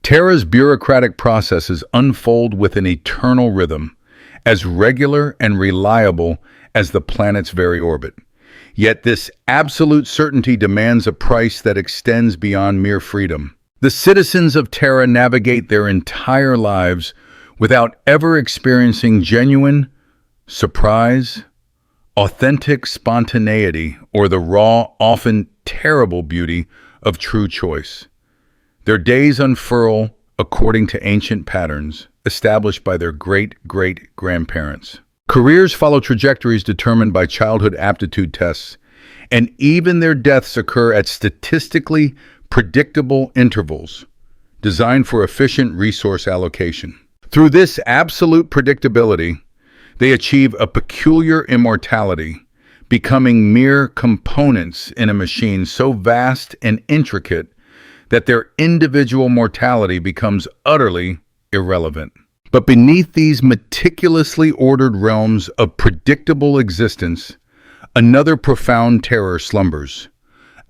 Terra's bureaucratic processes unfold with an eternal rhythm, as regular and reliable as the planet's very orbit. Yet this absolute certainty demands a price that extends beyond mere freedom. The citizens of Terra navigate their entire lives without ever experiencing genuine surprise, authentic spontaneity, or the raw, often terrible beauty of true choice. Their days unfurl according to ancient patterns established by their great-great-grandparents. Careers follow trajectories determined by childhood aptitude tests, and even their deaths occur at statistically predictable intervals, designed for efficient resource allocation. Through this absolute predictability, they achieve a peculiar immortality, becoming mere components in a machine so vast and intricate that their individual mortality becomes utterly irrelevant. But beneath these meticulously ordered realms of predictable existence, another profound terror slumbers,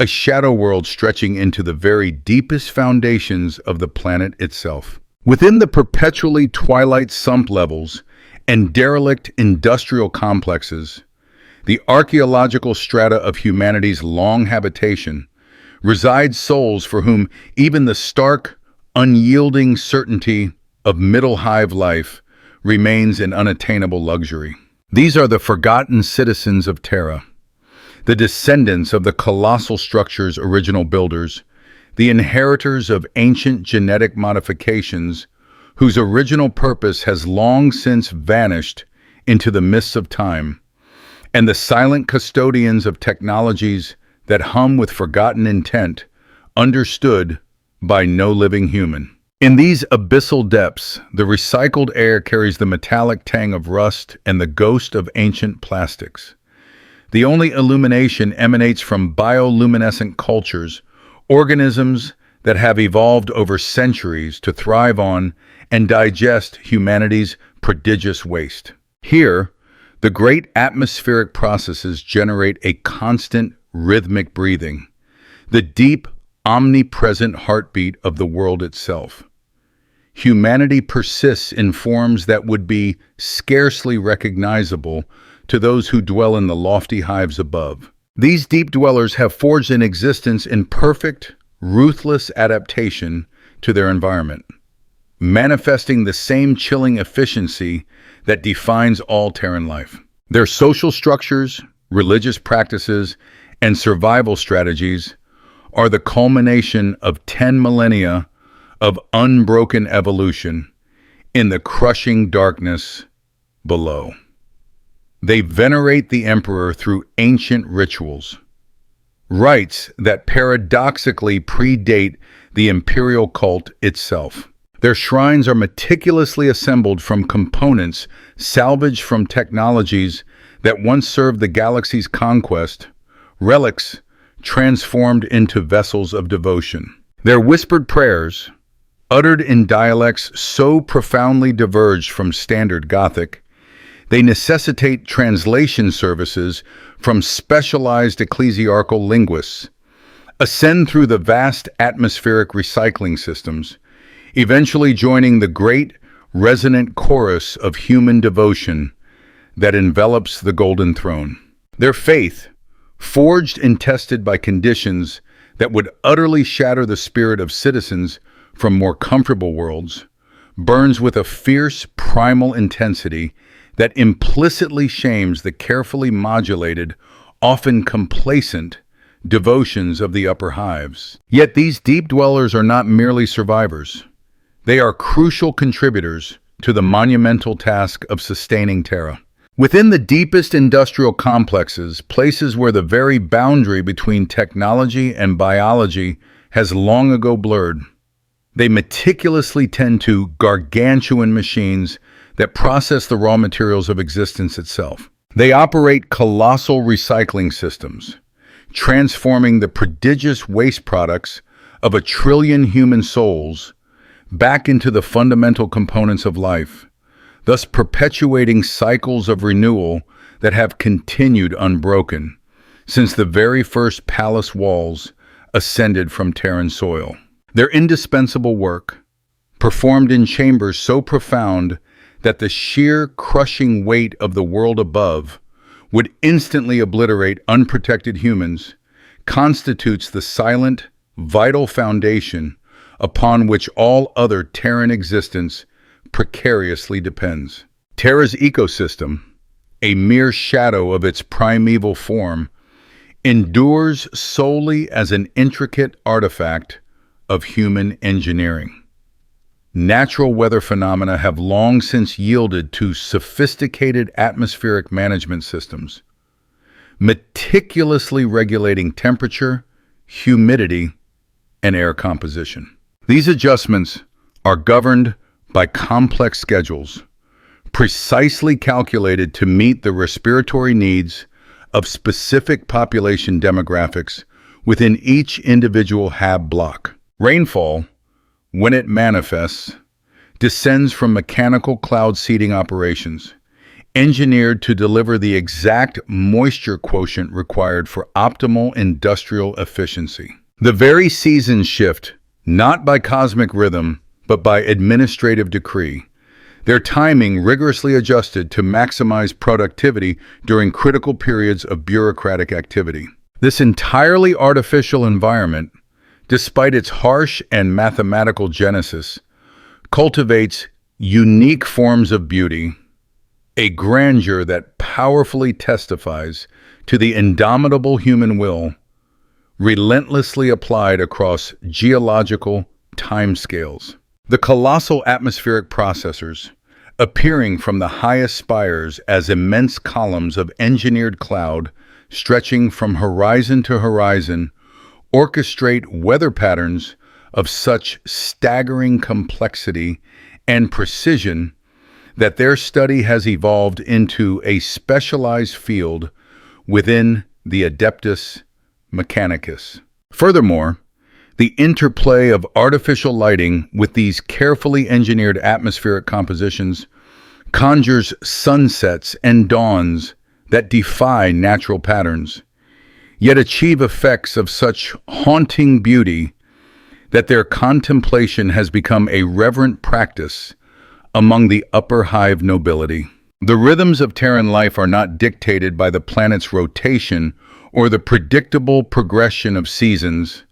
a shadow world stretching into the very deepest foundations of the planet itself. Within the perpetually twilight sump levels and derelict industrial complexes, the archaeological strata of humanity's long habitation, reside souls for whom even the stark, unyielding certainty of middle hive life remains an unattainable luxury. These are the forgotten citizens of Terra, the descendants of the colossal structure's original builders, the inheritors of ancient genetic modifications whose original purpose has long since vanished into the mists of time, and the silent custodians of technologies that hum with forgotten intent, understood by no living human. In these abyssal depths, the recycled air carries the metallic tang of rust and the ghost of ancient plastics. The only illumination emanates from bioluminescent cultures, organisms that have evolved over centuries to thrive on and digest humanity's prodigious waste. Here, the great atmospheric processes generate a constant rhythmic breathing, the deep, omnipresent heartbeat of the world itself. Humanity persists in forms that would be scarcely recognizable to those who dwell in the lofty hives above. These deep dwellers have forged an existence in perfect, ruthless adaptation to their environment, manifesting the same chilling efficiency that defines all Terran life. Their social structures, religious practices, and survival strategies are the culmination of 10 millennia of unbroken evolution in the crushing darkness below. They venerate the Emperor through ancient rituals, rites that paradoxically predate the imperial cult itself. Their shrines are meticulously assembled from components salvaged from technologies that once served the galaxy's conquest, relics transformed into vessels of devotion. Their whispered prayers, uttered in dialects so profoundly diverged from standard Gothic, they necessitate translation services from specialized ecclesiarchal linguists, ascend through the vast atmospheric recycling systems, eventually joining the great resonant chorus of human devotion that envelops the Golden Throne. Their faith, forged and tested by conditions that would utterly shatter the spirit of citizens from more comfortable worlds, burns with a fierce primal intensity that implicitly shames the carefully modulated, often complacent, devotions of the upper hives. Yet these deep dwellers are not merely survivors. They are crucial contributors to the monumental task of sustaining Terra. Within the deepest industrial complexes, places where the very boundary between technology and biology has long ago blurred, they meticulously tend to gargantuan machines that process the raw materials of existence itself. They operate colossal recycling systems, transforming the prodigious waste products of 1 trillion human souls back into the fundamental components of life, thus perpetuating cycles of renewal that have continued unbroken since the very first palace walls ascended from Terran soil. Their indispensable work, performed in chambers so profound that the sheer crushing weight of the world above would instantly obliterate unprotected humans, constitutes the silent, vital foundation upon which all other Terran existence precariously depends. Terra's ecosystem, a mere shadow of its primeval form, endures solely as an intricate artifact of human engineering. Natural weather phenomena have long since yielded to sophisticated atmospheric management systems, meticulously regulating temperature, humidity, and air composition. These adjustments are governed by complex schedules, precisely calculated to meet the respiratory needs of specific population demographics within each individual hab block. Rainfall, when it manifests, descends from mechanical cloud seeding operations, engineered to deliver the exact moisture quotient required for optimal industrial efficiency. The very seasons shift, not by cosmic rhythm, but by administrative decree, their timing rigorously adjusted to maximize productivity during critical periods of bureaucratic activity. This entirely artificial environment, despite its harsh and mathematical genesis, cultivates unique forms of beauty, a grandeur that powerfully testifies to the indomitable human will, relentlessly applied across geological timescales. The colossal atmospheric processors, appearing from the highest spires as immense columns of engineered cloud stretching from horizon to horizon, orchestrate weather patterns of such staggering complexity and precision that their study has evolved into a specialized field within the Adeptus Mechanicus. Furthermore, the interplay of artificial lighting with these carefully engineered atmospheric compositions conjures sunsets and dawns that defy natural patterns, yet achieve effects of such haunting beauty that their contemplation has become a reverent practice among the upper hive nobility. The rhythms of Terran life are not dictated by the planet's rotation or the predictable progression of seasons,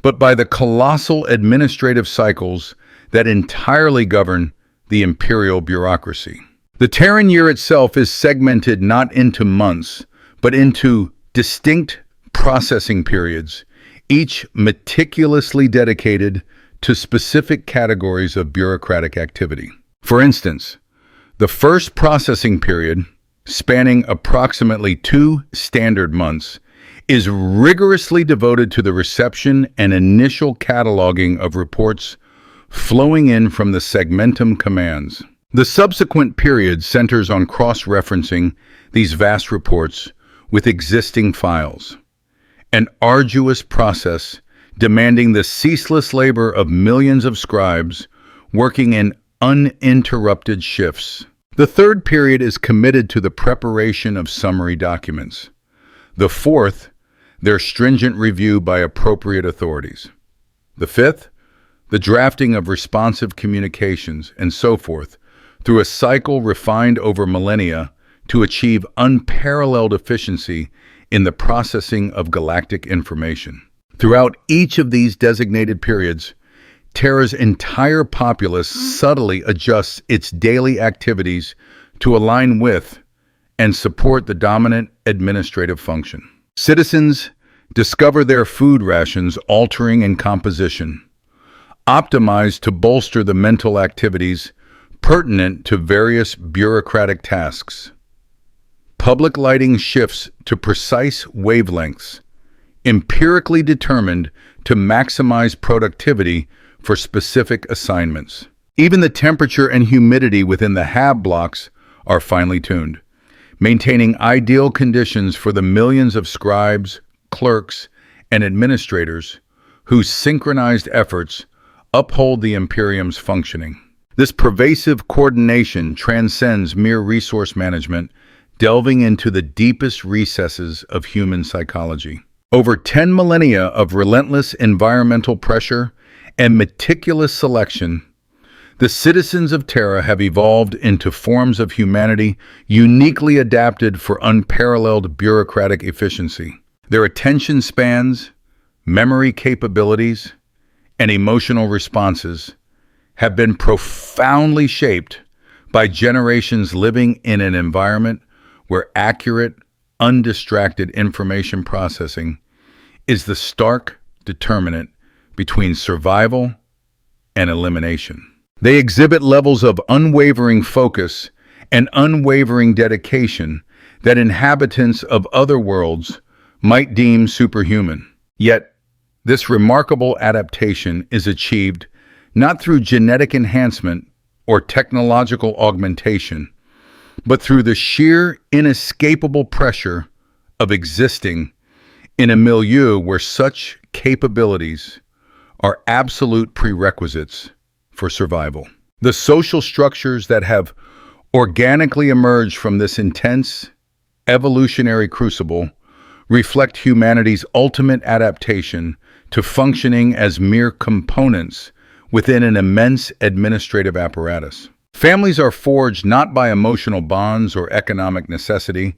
but by the colossal administrative cycles that entirely govern the imperial bureaucracy. The Terran year itself is segmented not into months, but into distinct processing periods, each meticulously dedicated to specific categories of bureaucratic activity. For instance, the first processing period, spanning approximately 2 standard months, is rigorously devoted to the reception and initial cataloging of reports flowing in from the segmentum commands. The subsequent period centers on cross-referencing these vast reports with existing files, an arduous process demanding the ceaseless labor of millions of scribes working in uninterrupted shifts. The third period is committed to the preparation of summary documents. The fourth, their stringent review by appropriate authorities. The fifth, the drafting of responsive communications, and so forth, through a cycle refined over millennia to achieve unparalleled efficiency in the processing of galactic information. Throughout each of these designated periods, Terra's entire populace subtly adjusts its daily activities to align with and support the dominant administrative function. Citizens discover their food rations altering in composition, optimized to bolster the mental activities pertinent to various bureaucratic tasks. Public lighting shifts to precise wavelengths, empirically determined to maximize productivity for specific assignments. Even the temperature and humidity within the hab blocks are finely tuned, maintaining ideal conditions for the millions of scribes, clerks, and administrators whose synchronized efforts uphold the Imperium's functioning. This pervasive coordination transcends mere resource management, delving into the deepest recesses of human psychology. Over 10 millennia of relentless environmental pressure and meticulous selection, The citizens of Terra have evolved into forms of humanity uniquely adapted for unparalleled bureaucratic efficiency. Their attention spans, memory capabilities, and emotional responses have been profoundly shaped by generations living in an environment where accurate, undistracted information processing is the stark determinant between survival and elimination. They exhibit levels of unwavering focus and unwavering dedication that inhabitants of other worlds might deem superhuman. Yet, this remarkable adaptation is achieved not through genetic enhancement or technological augmentation, but through the sheer inescapable pressure of existing in a milieu where such capabilities are absolute prerequisites for survival. The social structures that have organically emerged from this intense evolutionary crucible reflect humanity's ultimate adaptation to functioning as mere components within an immense administrative apparatus. Families are forged not by emotional bonds or economic necessity,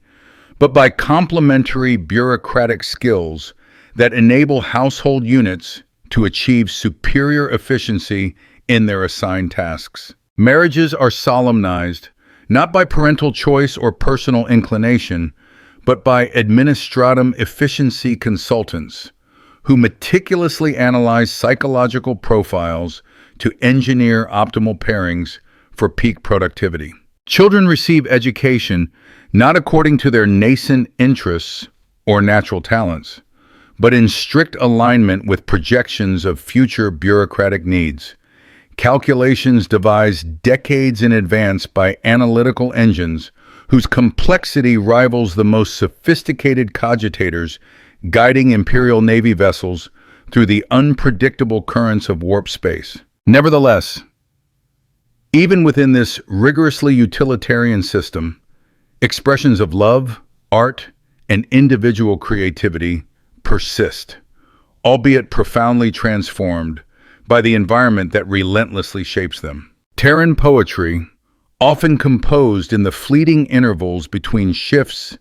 but by complementary bureaucratic skills that enable household units to achieve superior efficiency in their assigned tasks. Marriages are solemnized not by parental choice or personal inclination, but by administratum efficiency consultants who meticulously analyze psychological profiles to engineer optimal pairings for peak productivity. Children receive education not according to their nascent interests or natural talents, but in strict alignment with projections of future bureaucratic needs. Calculations devised decades in advance by analytical engines whose complexity rivals the most sophisticated cogitators guiding Imperial Navy vessels through the unpredictable currents of warp space. Nevertheless, even within this rigorously utilitarian system, expressions of love, art, and individual creativity persist, albeit profoundly transformed by the environment that relentlessly shapes them. Terran poetry, often composed in the fleeting intervals between shifts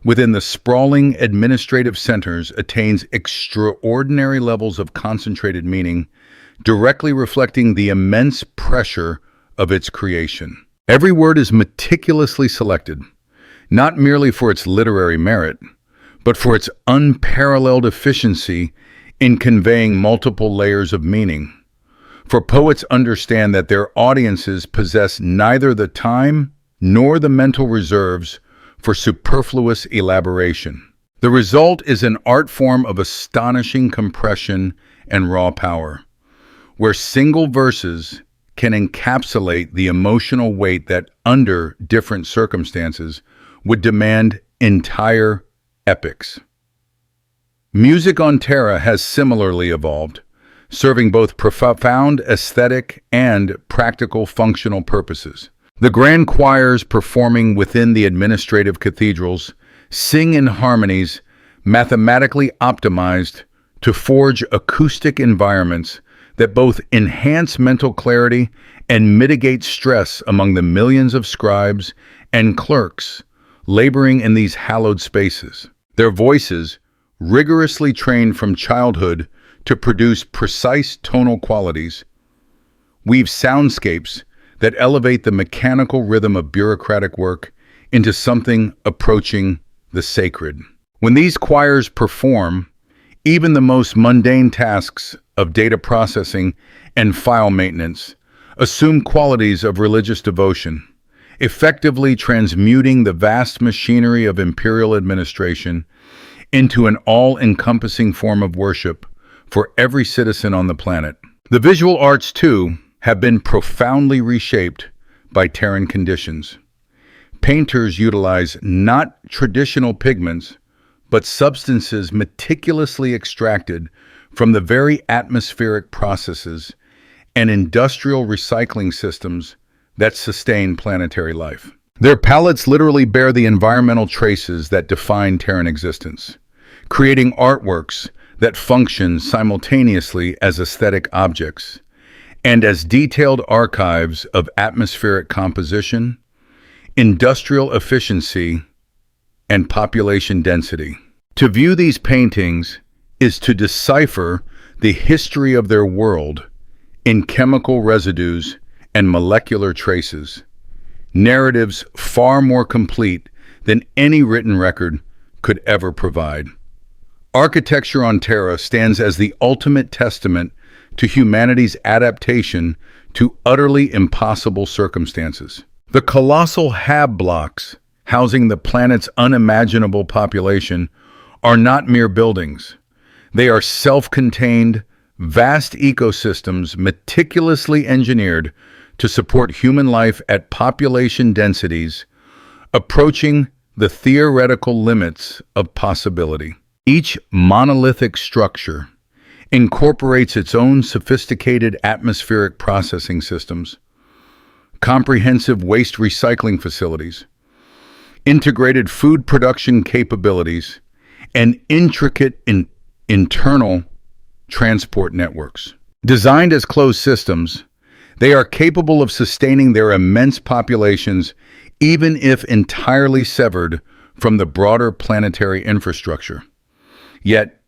within the sprawling administrative centers, attains extraordinary levels of concentrated meaning, directly reflecting the immense pressure of its creation. Every word is meticulously selected, not merely for its literary merit, but for its unparalleled efficiency in conveying multiple layers of meaning. For poets understand that their audiences possess neither the time nor the mental reserves for superfluous elaboration. The result is an art form of astonishing compression and raw power, where single verses can encapsulate the emotional weight that, under different circumstances, would demand entire epics. Music on Terra has similarly evolved, serving both profound aesthetic and practical functional purposes. The grand choirs performing within the administrative cathedrals sing in harmonies mathematically optimized to forge acoustic environments that both enhance mental clarity and mitigate stress among the millions of scribes and clerks laboring in these hallowed spaces. Their voices, rigorously trained from childhood to produce precise tonal qualities, weave soundscapes that elevate the mechanical rhythm of bureaucratic work into something approaching the sacred. When these choirs perform, even the most mundane tasks of data processing and file maintenance assume qualities of religious devotion, effectively transmuting the vast machinery of imperial administration into an all-encompassing form of worship for every citizen on the planet. The visual arts, too, have been profoundly reshaped by Terran conditions. Painters utilize not traditional pigments, but substances meticulously extracted from the very atmospheric processes and industrial recycling systems that sustain planetary life. Their palettes literally bear the environmental traces that define Terran existence, creating artworks that function simultaneously as aesthetic objects and as detailed archives of atmospheric composition, industrial efficiency, and population density. To view these paintings is to decipher the history of their world in chemical residues and molecular traces, narratives far more complete than any written record could ever provide. Architecture on Terra stands as the ultimate testament to humanity's adaptation to utterly impossible circumstances. The colossal hab blocks housing the planet's unimaginable population are not mere buildings. They are self-contained, vast ecosystems meticulously engineered to support human life at population densities approaching the theoretical limits of possibility. Each monolithic structure incorporates its own sophisticated atmospheric processing systems, comprehensive waste recycling facilities, integrated food production capabilities, and intricate internal transport networks. Designed as closed systems, they are capable of sustaining their immense populations even if entirely severed from the broader planetary infrastructure. Yet,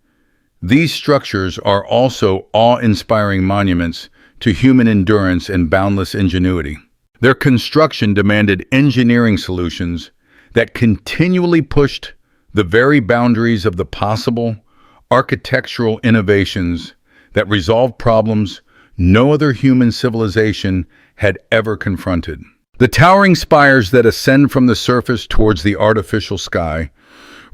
these structures are also awe-inspiring monuments to human endurance and boundless ingenuity. Their construction demanded engineering solutions that continually pushed the very boundaries of the possible, architectural innovations that resolved problems no other human civilization had ever confronted. The towering spires that ascend from the surface towards the artificial sky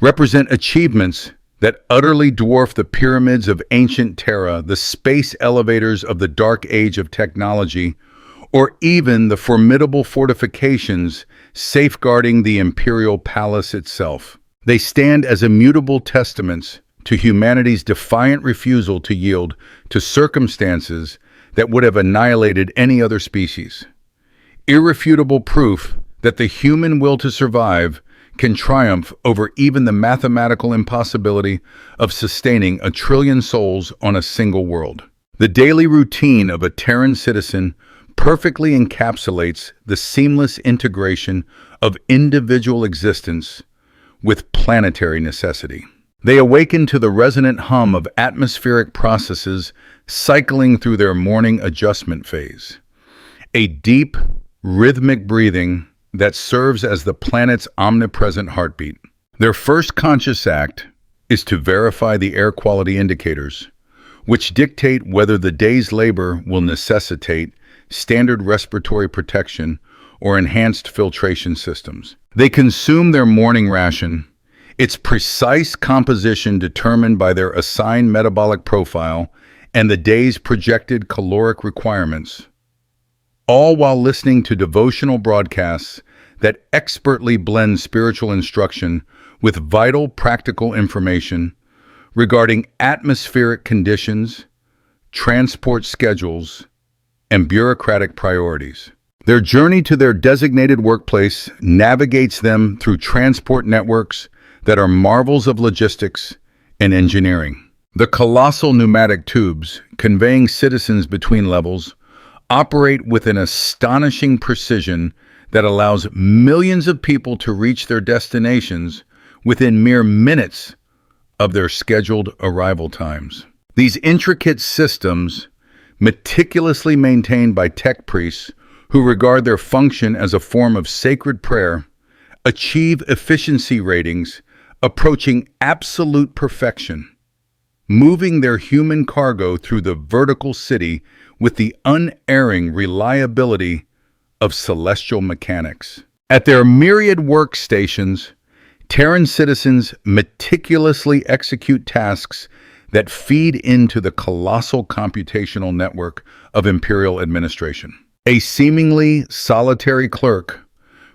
represent achievements that utterly dwarf the pyramids of ancient Terra, the space elevators of the dark age of technology, or even the formidable fortifications safeguarding the imperial palace itself. They stand as immutable testaments to humanity's defiant refusal to yield to circumstances that would have annihilated any other species. Irrefutable proof that the human will to survive can triumph over even the mathematical impossibility of sustaining 1 trillion souls on a single world. The daily routine of a Terran citizen perfectly encapsulates the seamless integration of individual existence with planetary necessity. They awaken to the resonant hum of atmospheric processes cycling through their morning adjustment phase, a deep, rhythmic breathing that serves as the planet's omnipresent heartbeat. Their first conscious act is to verify the air quality indicators, which dictate whether the day's labor will necessitate standard respiratory protection or enhanced filtration systems. They consume their morning ration, its precise composition determined by their assigned metabolic profile and the day's projected caloric requirements, all while listening to devotional broadcasts that expertly blend spiritual instruction with vital practical information regarding atmospheric conditions, transport schedules, and bureaucratic priorities. Their journey to their designated workplace navigates them through transport networks that are marvels of logistics and engineering. The colossal pneumatic tubes conveying citizens between levels operate with an astonishing precision that allows millions of people to reach their destinations within mere minutes of their scheduled arrival times. These intricate systems, meticulously maintained by tech priests who regard their function as a form of sacred prayer, achieve efficiency ratings approaching absolute perfection, moving their human cargo through the vertical city with the unerring reliability of celestial mechanics. At their myriad workstations, Terran citizens meticulously execute tasks that feed into the colossal computational network of imperial administration. A seemingly solitary clerk,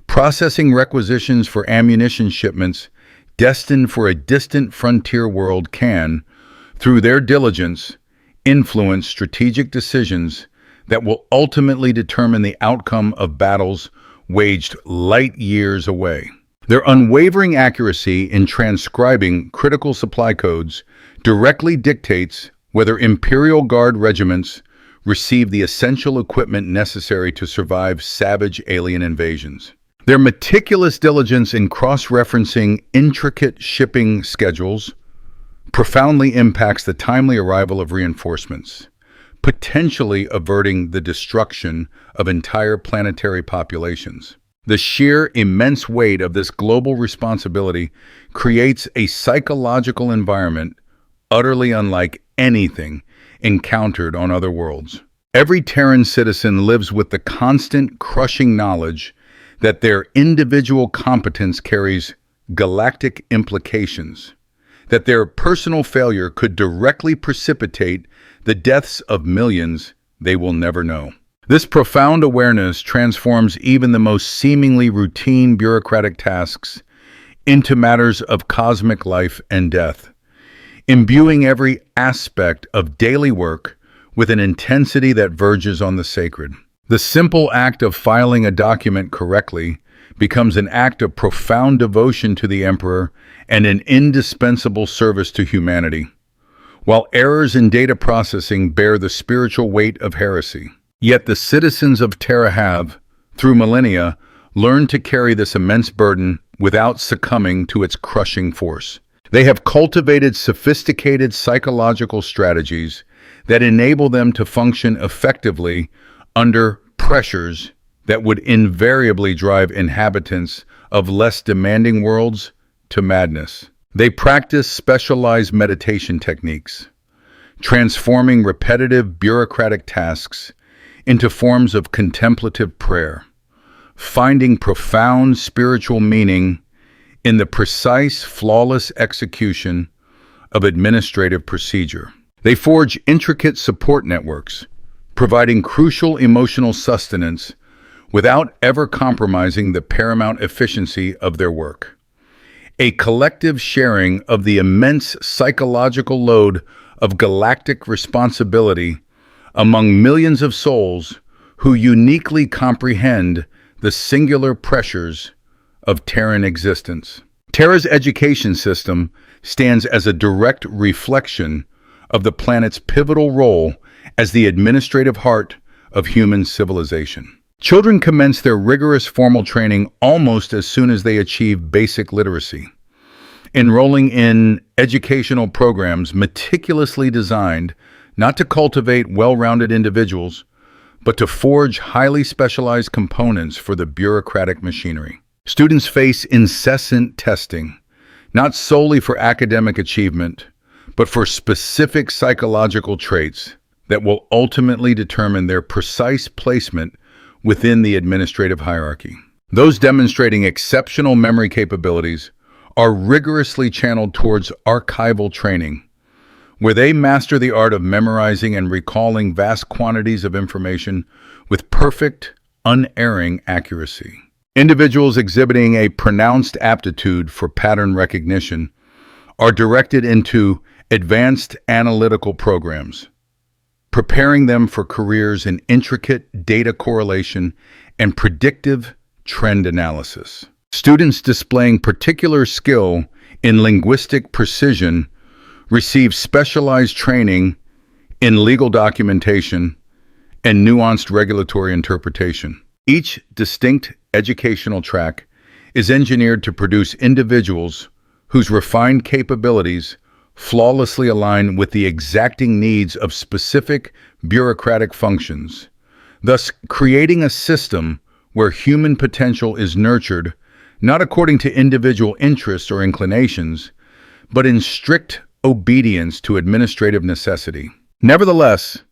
processing requisitions for ammunition shipments destined for a distant frontier world can, through their diligence, influence strategic decisions that will ultimately determine the outcome of battles waged light years away. Their unwavering accuracy in transcribing critical supply codes directly dictates whether Imperial Guard regiments receive the essential equipment necessary to survive savage alien invasions. Their meticulous diligence in cross-referencing intricate shipping schedules profoundly impacts the timely arrival of reinforcements, potentially averting the destruction of entire planetary populations. The sheer immense weight of this global responsibility creates a psychological environment utterly unlike anything encountered on other worlds. Every Terran citizen lives with the constant, crushing knowledge that their individual competence carries galactic implications, that their personal failure could directly precipitate the deaths of millions they will never know. This profound awareness transforms even the most seemingly routine bureaucratic tasks into matters of cosmic life and death, imbuing every aspect of daily work with an intensity that verges on the sacred. The simple act of filing a document correctly becomes an act of profound devotion to the Emperor and an indispensable service to humanity, while errors in data processing bear the spiritual weight of heresy. Yet the citizens of Terra have, through millennia, learned to carry this immense burden without succumbing to its crushing force. They have cultivated sophisticated psychological strategies that enable them to function effectively under pressures that would invariably drive inhabitants of less demanding worlds to madness. They practice specialized meditation techniques, transforming repetitive bureaucratic tasks into forms of contemplative prayer, finding profound spiritual meaning in the precise, flawless execution of administrative procedure. They forge intricate support networks, providing crucial emotional sustenance without ever compromising the paramount efficiency of their work. A collective sharing of the immense psychological load of galactic responsibility among millions of souls who uniquely comprehend the singular pressures of Terran existence. Terra's education system stands as a direct reflection of the planet's pivotal role as the administrative heart of human civilization. Children commence their rigorous formal training almost as soon as they achieve basic literacy, enrolling in educational programs meticulously designed not to cultivate well-rounded individuals, but to forge highly specialized components for the bureaucratic machinery. Students face incessant testing, not solely for academic achievement, but for specific psychological traits that will ultimately determine their precise placement within the administrative hierarchy. Those demonstrating exceptional memory capabilities are rigorously channeled towards archival training, where they master the art of memorizing and recalling vast quantities of information with perfect, unerring accuracy. Individuals exhibiting a pronounced aptitude for pattern recognition are directed into advanced analytical programs, preparing them for careers in intricate data correlation and predictive trend analysis. Students displaying particular skill in linguistic precision receive specialized training in legal documentation and nuanced regulatory interpretation. Each distinct educational track is engineered to produce individuals whose refined capabilities flawlessly align with the exacting needs of specific bureaucratic functions, thus creating a system where human potential is nurtured not according to individual interests or inclinations, but in strict obedience to administrative necessity. Nevertheless,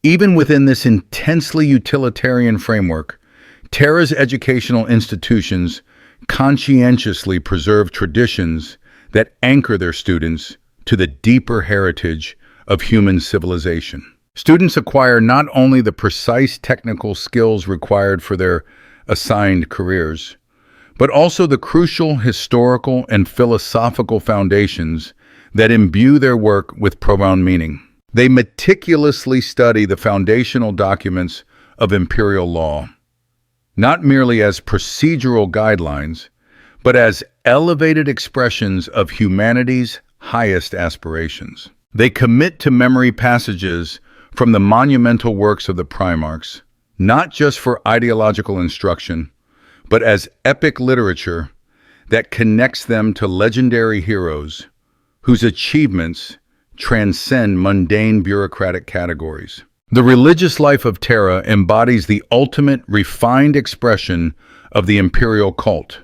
even within this intensely utilitarian framework, Terra's educational institutions conscientiously preserve traditions that anchor their students to the deeper heritage of human civilization. Students acquire not only the precise technical skills required for their assigned careers, but also the crucial historical and philosophical foundations that imbue their work with profound meaning. They meticulously study the foundational documents of imperial law, not merely as procedural guidelines, but as elevated expressions of humanity's highest aspirations. They commit to memory passages from the monumental works of the Primarchs, not just for ideological instruction, but as epic literature that connects them to legendary heroes whose achievements transcend mundane bureaucratic categories. The religious life of Terra embodies the ultimate refined expression of the imperial cult,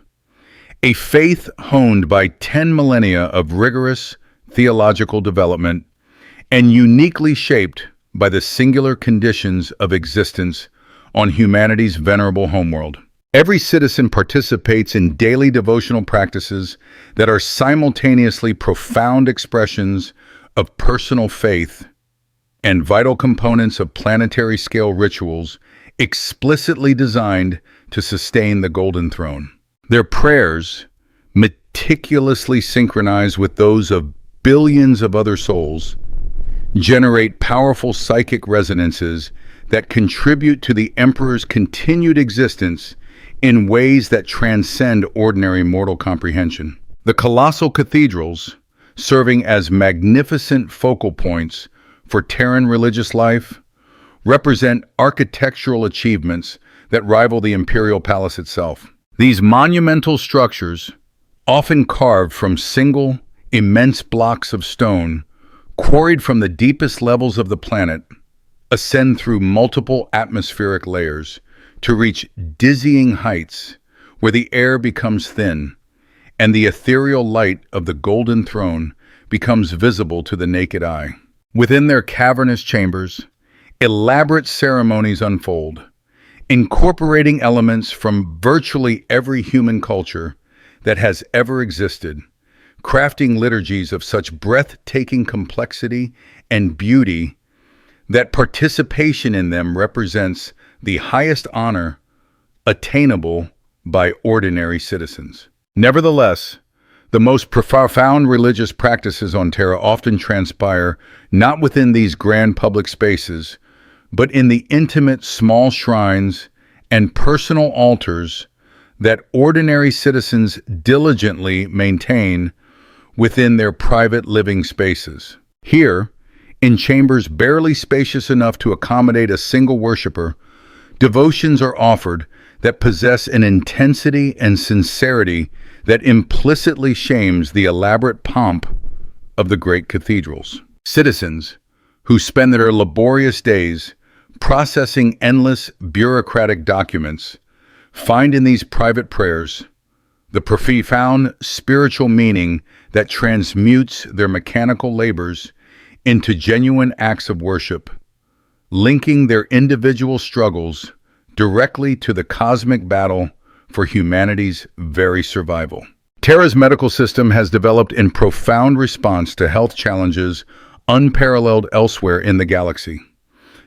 a faith honed by 10 millennia of rigorous theological development and uniquely shaped by the singular conditions of existence on humanity's venerable homeworld. Every citizen participates in daily devotional practices that are simultaneously profound expressions of personal faith and vital components of planetary-scale rituals explicitly designed to sustain the Golden Throne. Their prayers, meticulously synchronized with those of billions of other souls, generate powerful psychic resonances that contribute to the Emperor's continued existence in ways that transcend ordinary mortal comprehension. The colossal cathedrals, serving as magnificent focal points for Terran religious life, represent architectural achievements that rival the imperial palace itself. These monumental structures, often carved from single, immense blocks of stone, quarried from the deepest levels of the planet, ascend through multiple atmospheric layers to reach dizzying heights where the air becomes thin and the ethereal light of the Golden Throne becomes visible to the naked eye. Within their cavernous chambers, elaborate ceremonies unfold, incorporating elements from virtually every human culture that has ever existed, crafting liturgies of such breathtaking complexity and beauty that participation in them represents the highest honor attainable by ordinary citizens. Nevertheless, the most profound religious practices on Terra often transpire not within these grand public spaces, but in the intimate small shrines and personal altars that ordinary citizens diligently maintain within their private living spaces. Here, in chambers barely spacious enough to accommodate a single worshiper, devotions are offered that possess an intensity and sincerity that implicitly shames the elaborate pomp of the great cathedrals. Citizens who spend their laborious days processing endless bureaucratic documents find in these private prayers the profound spiritual meaning that transmutes their mechanical labors into genuine acts of worship, linking their individual struggles directly to the cosmic battle for humanity's very survival. Terra's medical system has developed in profound response to health challenges unparalleled elsewhere in the galaxy.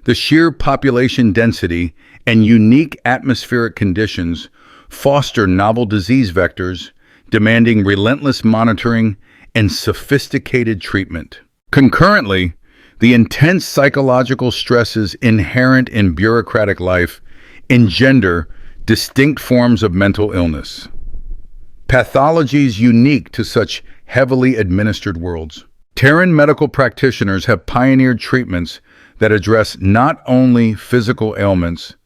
The sheer population density and unique atmospheric conditions foster novel disease vectors, demanding relentless monitoring and sophisticated treatment. Concurrently, the intense psychological stresses inherent in bureaucratic life engender distinct forms of mental illness, pathologies unique to such heavily administered worlds. Terran medical practitioners have pioneered treatments that address not only physical ailments,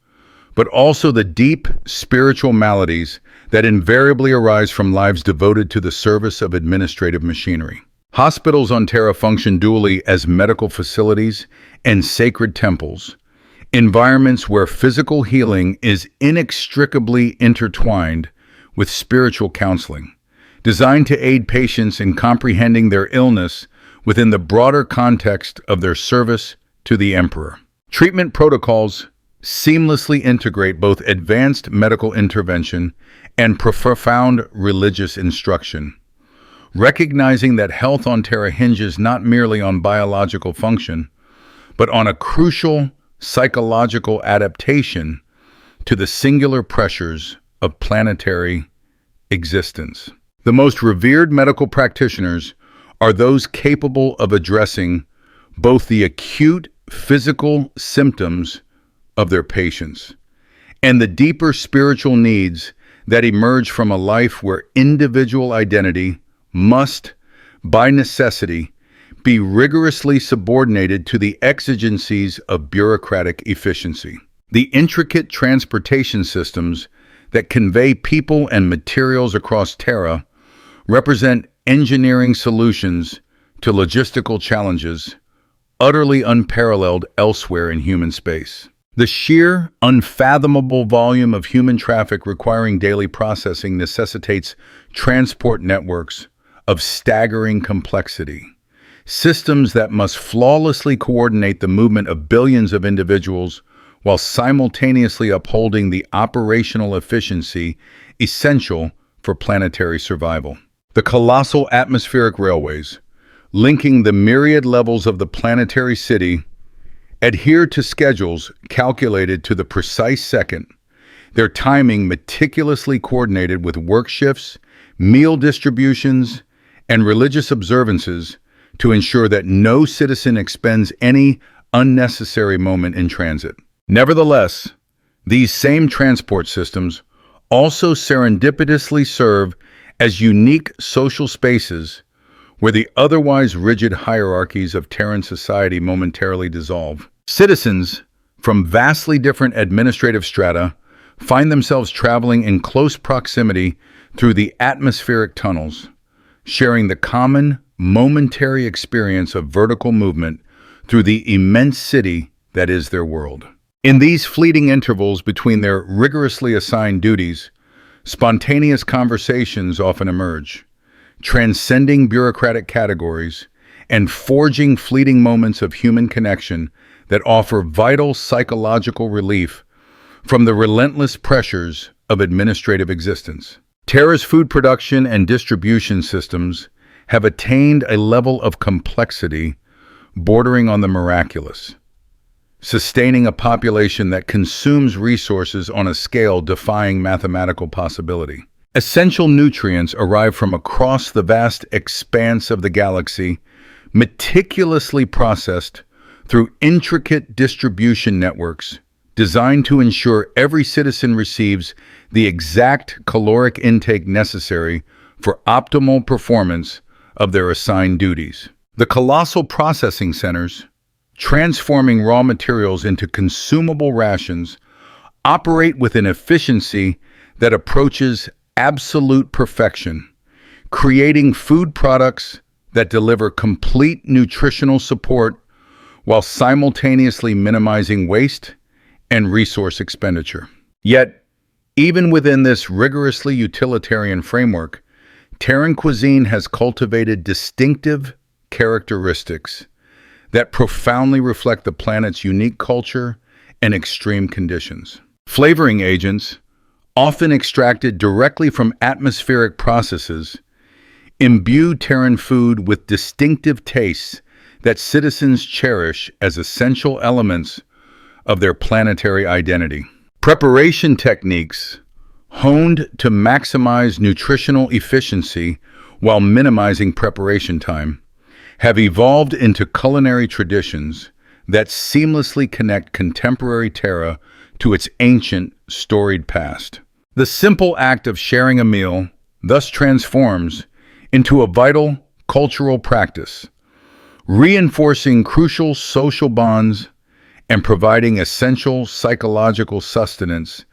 but also the deep spiritual maladies that invariably arise from lives devoted to the service of administrative machinery. Hospitals on Terra function dually as medical facilities and sacred temples, environments where physical healing is inextricably intertwined with spiritual counseling, designed to aid patients in comprehending their illness within the broader context of their service to the Emperor. Treatment protocols seamlessly integrate both advanced medical intervention and profound religious instruction, recognizing that health on Terra hinges not merely on biological function, but on a crucial psychological adaptation to the singular pressures of planetary existence. The most revered medical practitioners are those capable of addressing both the acute physical symptoms of their patients and the deeper spiritual needs that emerge from a life where individual identity must, by necessity, be rigorously subordinated to the exigencies of bureaucratic efficiency. The intricate transportation systems that convey people and materials across Terra represent engineering solutions to logistical challenges utterly unparalleled elsewhere in human space. The sheer, unfathomable volume of human traffic requiring daily processing necessitates transport networks of staggering complexity. Systems that must flawlessly coordinate the movement of billions of individuals while simultaneously upholding the operational efficiency essential for planetary survival. The colossal atmospheric railways, linking the myriad levels of the planetary city, adhere to schedules calculated to the precise second, their timing meticulously coordinated with work shifts, meal distributions, and religious observances to ensure that no citizen expends any unnecessary moment in transit. Nevertheless, these same transport systems also serendipitously serve as unique social spaces where the otherwise rigid hierarchies of Terran society momentarily dissolve. Citizens from vastly different administrative strata find themselves traveling in close proximity through the atmospheric tunnels, sharing the common, momentary experience of vertical movement through the immense city that is their world. In these fleeting intervals between their rigorously assigned duties, spontaneous conversations often emerge, transcending bureaucratic categories and forging fleeting moments of human connection that offer vital psychological relief from the relentless pressures of administrative existence. Terra's food production and distribution systems have attained a level of complexity bordering on the miraculous, sustaining a population that consumes resources on a scale defying mathematical possibility. Essential nutrients arrive from across the vast expanse of the galaxy, meticulously processed through intricate distribution networks designed to ensure every citizen receives the exact caloric intake necessary for optimal performance of their assigned duties. The colossal processing centers, transforming raw materials into consumable rations, operate with an efficiency that approaches absolute perfection, creating food products that deliver complete nutritional support while simultaneously minimizing waste and resource expenditure. Yet, even within this rigorously utilitarian framework, Terran cuisine has cultivated distinctive characteristics that profoundly reflect the planet's unique culture and extreme conditions. Flavoring agents, often extracted directly from atmospheric processes, imbue Terran food with distinctive tastes that citizens cherish as essential elements of their planetary identity. Preparation techniques, honed to maximize nutritional efficiency while minimizing preparation time, have evolved into culinary traditions that seamlessly connect contemporary Terra to its ancient, storied past. The simple act of sharing a meal thus transforms into a vital cultural practice, reinforcing crucial social bonds and providing essential psychological sustenance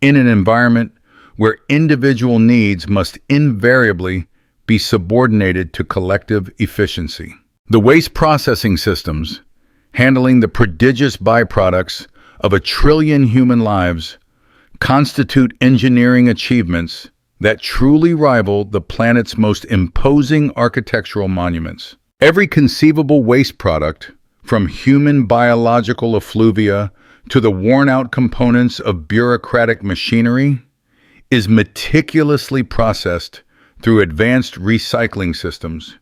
in an environment where individual needs must invariably be subordinated to collective efficiency. The waste processing systems, handling the prodigious byproducts of 1 trillion human lives, constitute engineering achievements that truly rival the planet's most imposing architectural monuments. Every conceivable waste product, from human biological effluvia to the worn-out components of bureaucratic machinery, is meticulously processed through advanced recycling systems,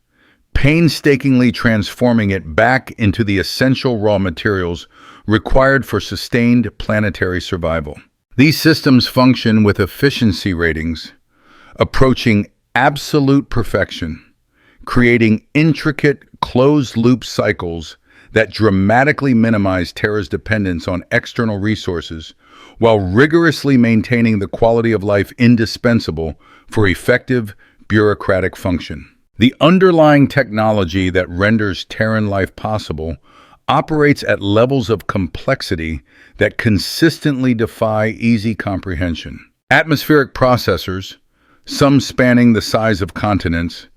painstakingly transforming it back into the essential raw materials required for sustained planetary survival. These systems function with efficiency ratings approaching absolute perfection, creating intricate closed-loop cycles that dramatically minimize Terra's dependence on external resources while rigorously maintaining the quality of life indispensable for effective bureaucratic function. The underlying technology that renders Terran life possible operates at levels of complexity that consistently defy easy comprehension. Atmospheric processors, some spanning the size of continents,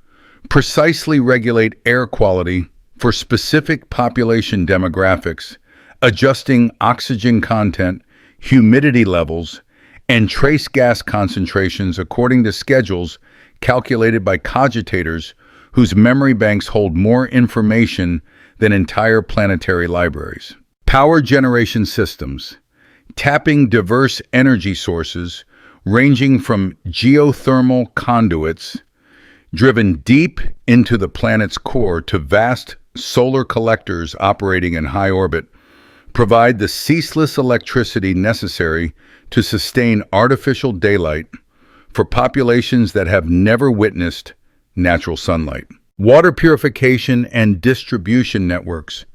precisely regulate air quality for specific population demographics, adjusting oxygen content, humidity levels, and trace gas concentrations according to schedules calculated by cogitators whose memory banks hold more information than entire planetary libraries. Power generation systems, tapping diverse energy sources ranging from geothermal conduits driven deep into the planet's core to vast solar collectors operating in high orbit, provide the ceaseless electricity necessary to sustain artificial daylight for populations that have never witnessed natural sunlight. Water purification and distribution networks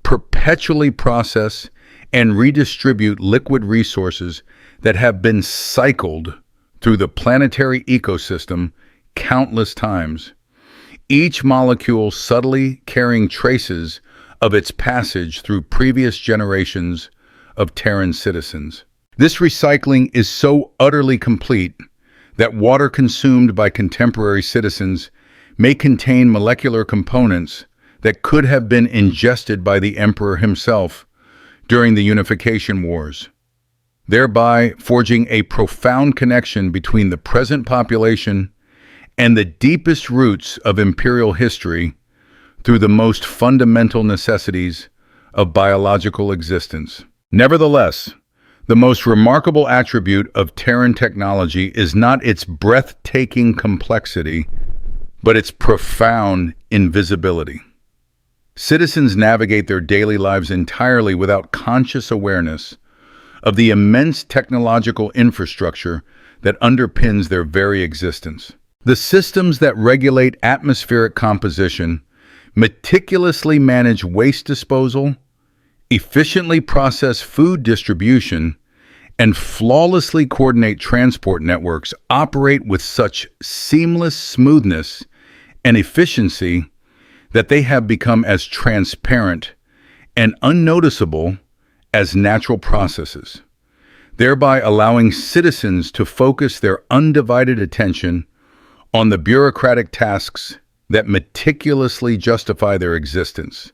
perpetually process and redistribute liquid resources that have been cycled through the planetary ecosystem countless times, each molecule subtly carrying traces of its passage through previous generations of Terran citizens. This recycling is so utterly complete that water consumed by contemporary citizens may contain molecular components that could have been ingested by the Emperor himself during the Unification Wars, thereby forging a profound connection between the present population and the deepest roots of imperial history through the most fundamental necessities of biological existence. Nevertheless, the most remarkable attribute of Terran technology is not its breathtaking complexity, but its profound invisibility. Citizens navigate their daily lives entirely without conscious awareness of the immense technological infrastructure that underpins their very existence. The systems that regulate atmospheric composition meticulously manage waste disposal, efficiently process food distribution, and flawlessly coordinate transport networks operate with such seamless smoothness and efficiency that they have become as transparent and unnoticeable as natural processes, thereby allowing citizens to focus their undivided attention on the bureaucratic tasks that meticulously justify their existence,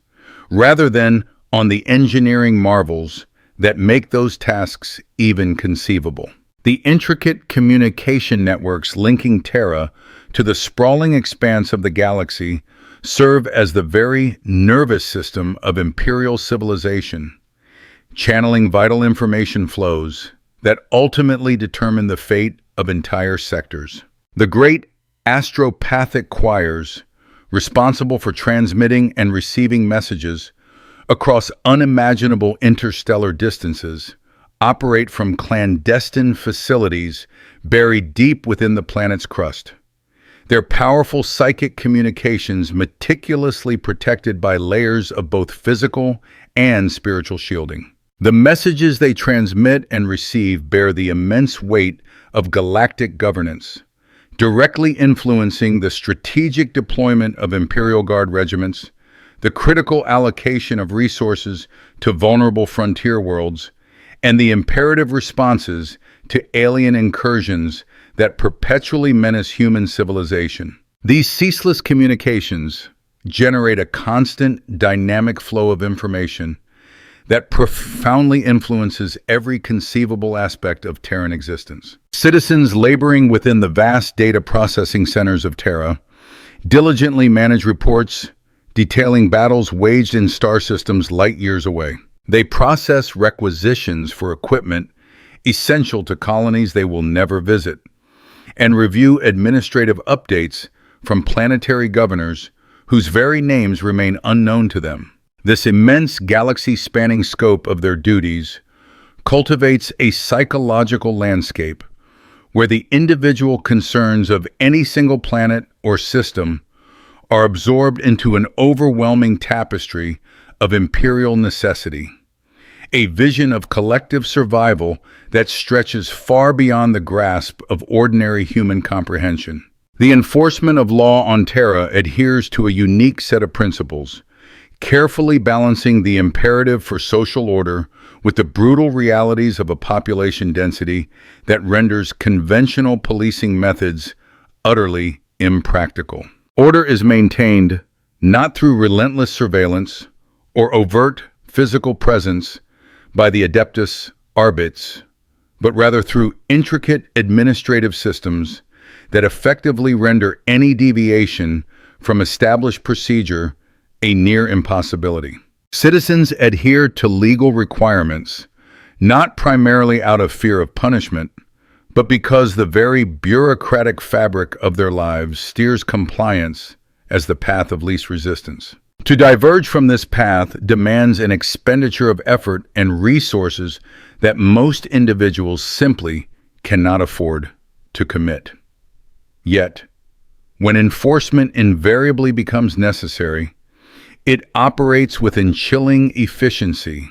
rather than on the engineering marvels that make those tasks even conceivable. The intricate communication networks linking Terra to the sprawling expanse of the galaxy serve as the very nervous system of imperial civilization, channeling vital information flows that ultimately determine the fate of entire sectors. The great astropathic choirs, responsible for transmitting and receiving messages across unimaginable interstellar distances, operate from clandestine facilities buried deep within the planet's crust. Their powerful psychic communications meticulously protected by layers of both physical and spiritual shielding. The messages they transmit and receive bear the immense weight of galactic governance, directly influencing the strategic deployment of Imperial Guard regiments, the critical allocation of resources to vulnerable frontier worlds, and the imperative responses to alien incursions that perpetually menace human civilization. These ceaseless communications generate a constant, dynamic flow of information that profoundly influences every conceivable aspect of Terran existence. Citizens laboring within the vast data processing centers of Terra diligently manage reports detailing battles waged in star systems light years away. They process requisitions for equipment essential to colonies they will never visit, and review administrative updates from planetary governors whose very names remain unknown to them. This immense galaxy-spanning scope of their duties cultivates a psychological landscape where the individual concerns of any single planet or system are absorbed into an overwhelming tapestry of imperial necessity, a vision of collective survival that stretches far beyond the grasp of ordinary human comprehension. The enforcement of law on Terra adheres to a unique set of principles, carefully balancing the imperative for social order with the brutal realities of a population density that renders conventional policing methods utterly impractical. Order is maintained not through relentless surveillance or overt physical presence by the adeptus arbits, but rather through intricate administrative systems that effectively render any deviation from established procedure a near impossibility. Citizens adhere to legal requirements, not primarily out of fear of punishment, but because the very bureaucratic fabric of their lives steers compliance as the path of least resistance. To diverge from this path demands an expenditure of effort and resources that most individuals simply cannot afford to commit. Yet, when enforcement invariably becomes necessary, it operates with a chilling efficiency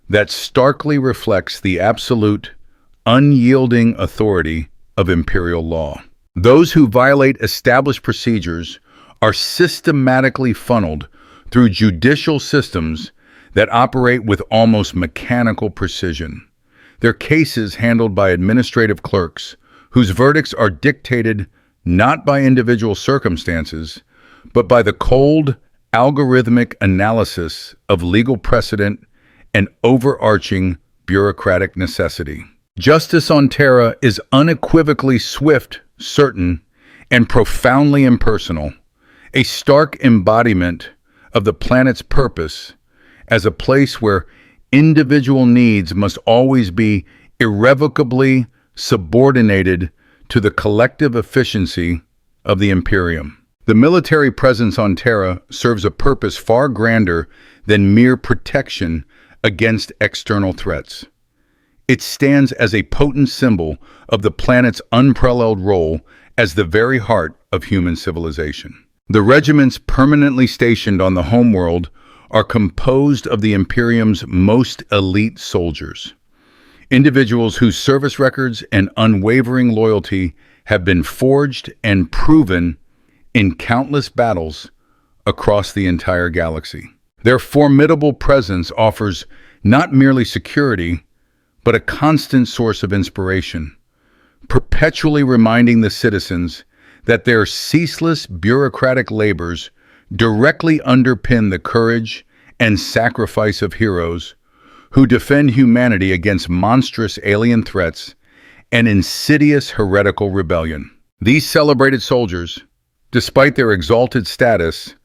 that starkly reflects the absolute, unyielding authority of imperial law. Those who violate established procedures are systematically funneled through judicial systems that operate with almost mechanical precision. Their cases handled by administrative clerks, whose verdicts are dictated not by individual circumstances, but by the cold, algorithmic analysis of legal precedent and overarching bureaucratic necessity. Justice on Terra is unequivocally swift, certain, and profoundly impersonal, a stark embodiment of the planet's purpose as a place where individual needs must always be irrevocably subordinated to the collective efficiency of the Imperium. The military presence on Terra serves a purpose far grander than mere protection against external threats. It stands as a potent symbol of the planet's unparalleled role as the very heart of human civilization. The regiments permanently stationed on the homeworld are composed of the Imperium's most elite soldiers, individuals whose service records and unwavering loyalty have been forged and proven in countless battles across the entire galaxy. Their formidable presence offers not merely security, but a constant source of inspiration, perpetually reminding the citizens that their ceaseless bureaucratic labors directly underpin the courage and sacrifice of heroes who defend humanity against monstrous alien threats and insidious heretical rebellion. These celebrated soldiers, despite their exalted status,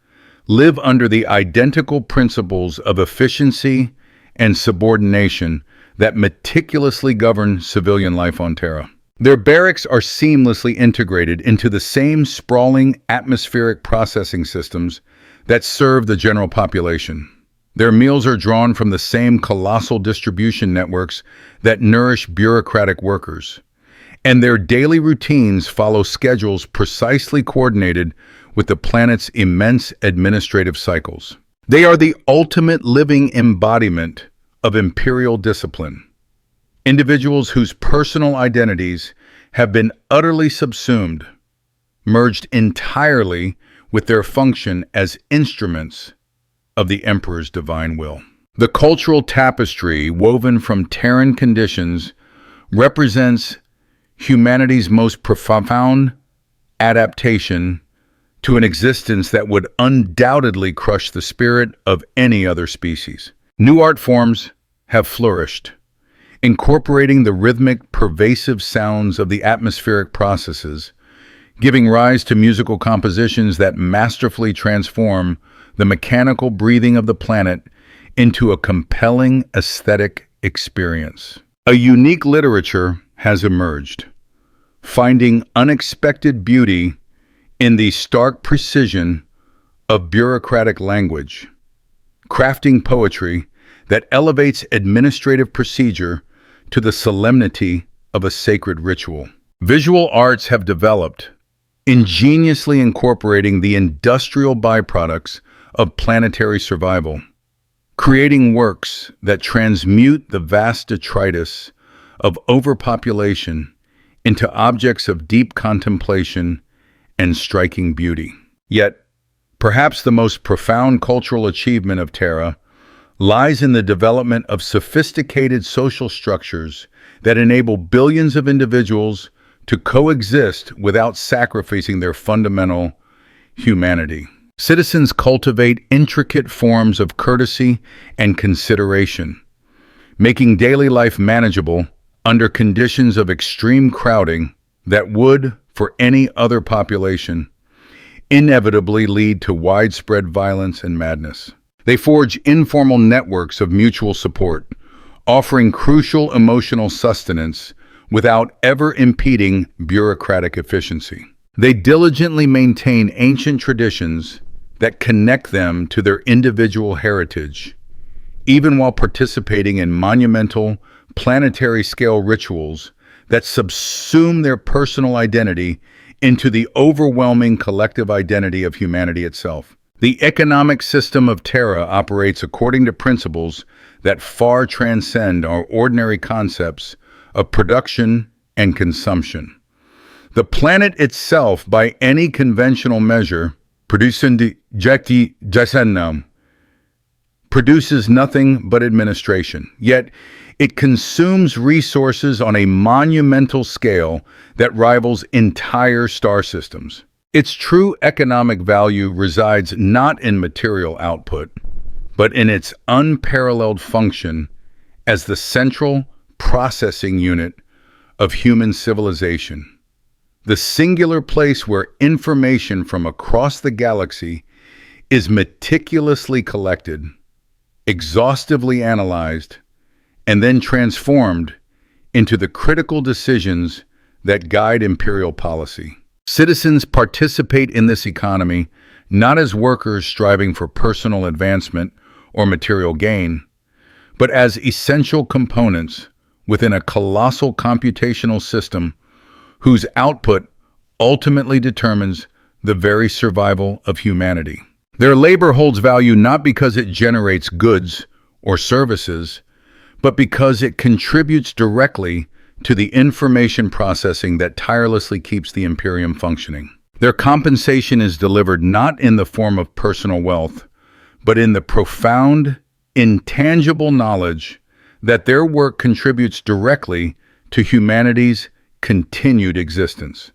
live under the identical principles of efficiency and subordination that meticulously govern civilian life on Terra. Their barracks are seamlessly integrated into the same sprawling atmospheric processing systems that serve the general population. Their meals are drawn from the same colossal distribution networks that nourish bureaucratic workers, and their daily routines follow schedules precisely coordinated with the planet's immense administrative cycles. They are the ultimate living embodiment of imperial discipline. Individuals whose personal identities have been utterly subsumed, merged entirely with their function as instruments of the Emperor's divine will. The cultural tapestry woven from Terran conditions represents humanity's most profound adaptation to an existence that would undoubtedly crush the spirit of any other species. New art forms have flourished, incorporating the rhythmic, pervasive sounds of the atmospheric processes, giving rise to musical compositions that masterfully transform the mechanical breathing of the planet into a compelling aesthetic experience. A unique literature has emerged, finding unexpected beauty in the stark precision of bureaucratic language, crafting poetry that elevates administrative procedure to the solemnity of a sacred ritual. Visual arts have developed, ingeniously incorporating the industrial byproducts of planetary survival, creating works that transmute the vast detritus of overpopulation into objects of deep contemplation and striking beauty. Yet, perhaps the most profound cultural achievement of Terra lies in the development of sophisticated social structures that enable billions of individuals to coexist without sacrificing their fundamental humanity. Citizens cultivate intricate forms of courtesy and consideration, making daily life manageable under conditions of extreme crowding that would, for any other population, inevitably lead to widespread violence and madness. They forge informal networks of mutual support, offering crucial emotional sustenance without ever impeding bureaucratic efficiency. They diligently maintain ancient traditions that connect them to their individual heritage, even while participating in monumental, planetary-scale rituals that subsume their personal identity into the overwhelming collective identity of humanity itself. The economic system of Terra operates according to principles that far transcend our ordinary concepts of production and consumption. The planet itself, by any conventional measure, produces nothing but administration. Yet, it consumes resources on a monumental scale that rivals entire star systems. Its true economic value resides not in material output, but in its unparalleled function as the central processing unit of human civilization, the singular place where information from across the galaxy is meticulously collected, exhaustively analyzed, and then transformed into the critical decisions that guide imperial policy. Citizens participate in this economy not as workers striving for personal advancement or material gain, but as essential components within a colossal computational system whose output ultimately determines the very survival of humanity. Their labor holds value not because it generates goods or services, but because it contributes directly to the information processing that tirelessly keeps the Imperium functioning. Their compensation is delivered not in the form of personal wealth, but in the profound, intangible knowledge that their work contributes directly to humanity's continued existence,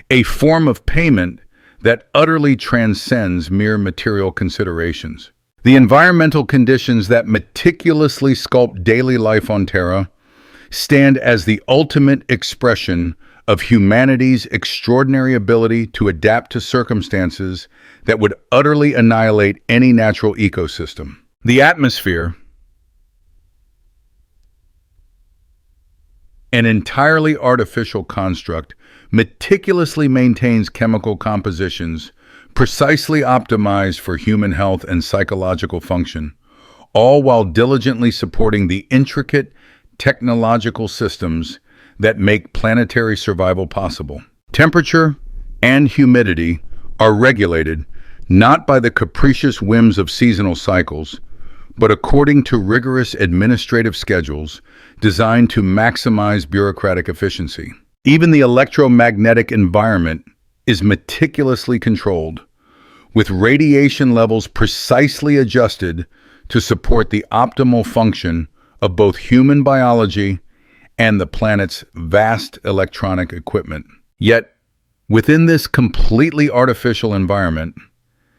a form of payment that utterly transcends mere material considerations. The environmental conditions that meticulously sculpt daily life on Terra stand as the ultimate expression of humanity's extraordinary ability to adapt to circumstances that would utterly annihilate any natural ecosystem. The atmosphere, an entirely artificial construct, meticulously maintains chemical compositions precisely optimized for human health and psychological function, all while diligently supporting the intricate technological systems that make planetary survival possible. Temperature and humidity are regulated not by the capricious whims of seasonal cycles, but according to rigorous administrative schedules designed to maximize bureaucratic efficiency. Even the electromagnetic environment is meticulously controlled, with radiation levels precisely adjusted to support the optimal function of both human biology and the planet's vast electronic equipment. Yet, within this completely artificial environment,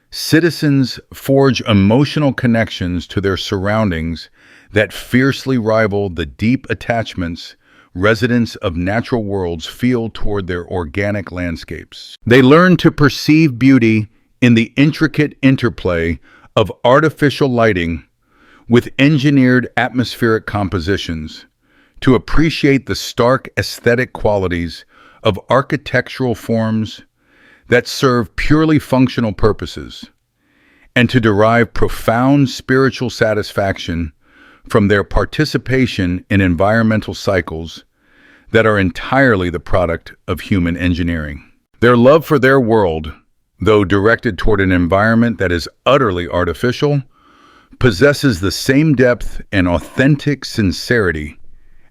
citizens forge emotional connections to their surroundings that fiercely rival the deep attachments residents of natural worlds feel toward their organic landscapes. They learn to perceive beauty in the intricate interplay of artificial lighting with engineered atmospheric compositions, to appreciate the stark aesthetic qualities of architectural forms that serve purely functional purposes, and to derive profound spiritual satisfaction from their participation in environmental cycles that are entirely the product of human engineering. Their love for their world, though directed toward an environment that is utterly artificial, possesses the same depth and authentic sincerity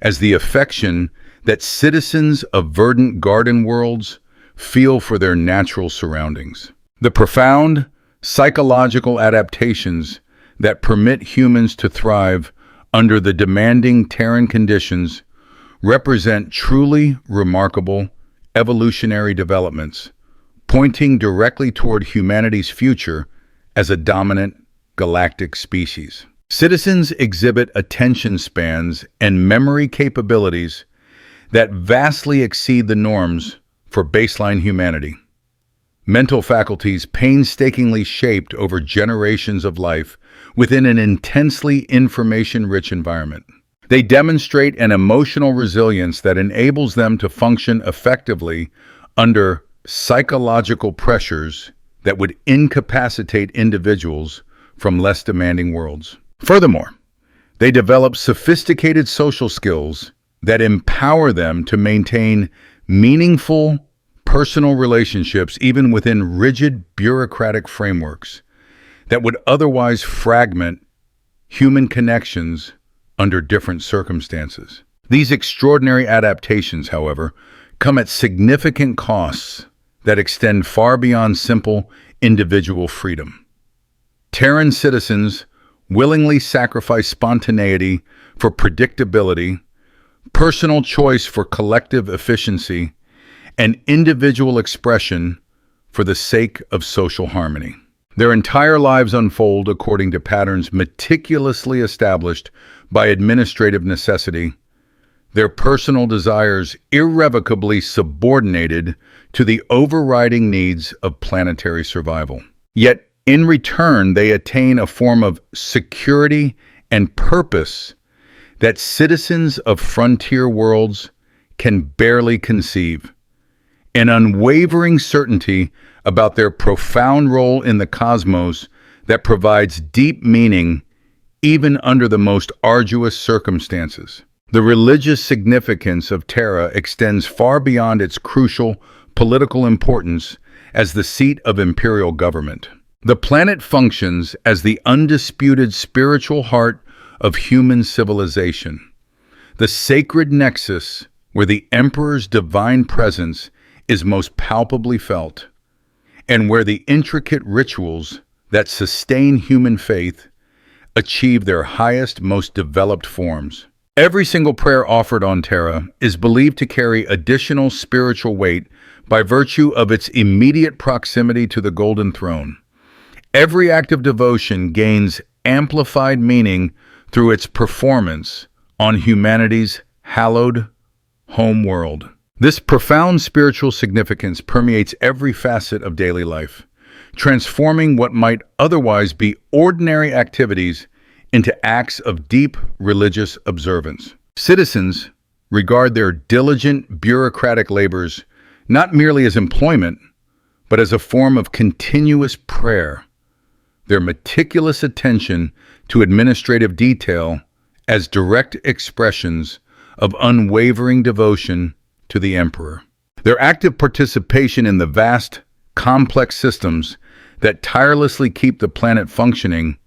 as the affection that citizens of verdant garden worlds feel for their natural surroundings. The profound psychological adaptations that permit humans to thrive under the demanding Terran conditions represent truly remarkable evolutionary developments, pointing directly toward humanity's future as a dominant galactic species. Citizens exhibit attention spans and memory capabilities that vastly exceed the norms for baseline humanity. Mental faculties painstakingly shaped over generations of life within an intensely information-rich environment. They demonstrate an emotional resilience that enables them to function effectively under psychological pressures that would incapacitate individuals from less demanding worlds. Furthermore, they develop sophisticated social skills that empower them to maintain meaningful personal relationships even within rigid bureaucratic frameworks that would otherwise fragment human connections under different circumstances. These extraordinary adaptations, however, come at significant costs that extend far beyond simple individual freedom. Terran citizens willingly sacrifice spontaneity for predictability, personal choice for collective efficiency, and individual expression for the sake of social harmony. Their entire lives unfold according to patterns meticulously established by administrative necessity, their personal desires irrevocably subordinated to the overriding needs of planetary survival. Yet, in return, they attain a form of security and purpose that citizens of frontier worlds can barely conceive. An unwavering certainty about their profound role in the cosmos that provides deep meaning even under the most arduous circumstances. The religious significance of Terra extends far beyond its crucial political importance as the seat of imperial government. The planet functions as the undisputed spiritual heart of human civilization, the sacred nexus where the Emperor's divine presence is most palpably felt, and where the intricate rituals that sustain human faith achieve their highest, most developed forms. Every single prayer offered on Terra is believed to carry additional spiritual weight by virtue of its immediate proximity to the Golden Throne. Every act of devotion gains amplified meaning through its performance on humanity's hallowed home world. This profound spiritual significance permeates every facet of daily life, transforming what might otherwise be ordinary activities into acts of deep religious observance. Citizens regard their diligent bureaucratic labors not merely as employment, but as a form of continuous prayer, their meticulous attention to administrative detail as direct expressions of unwavering devotion to the Emperor. Their active participation in the vast, complex systems that tirelessly keep the planet functioning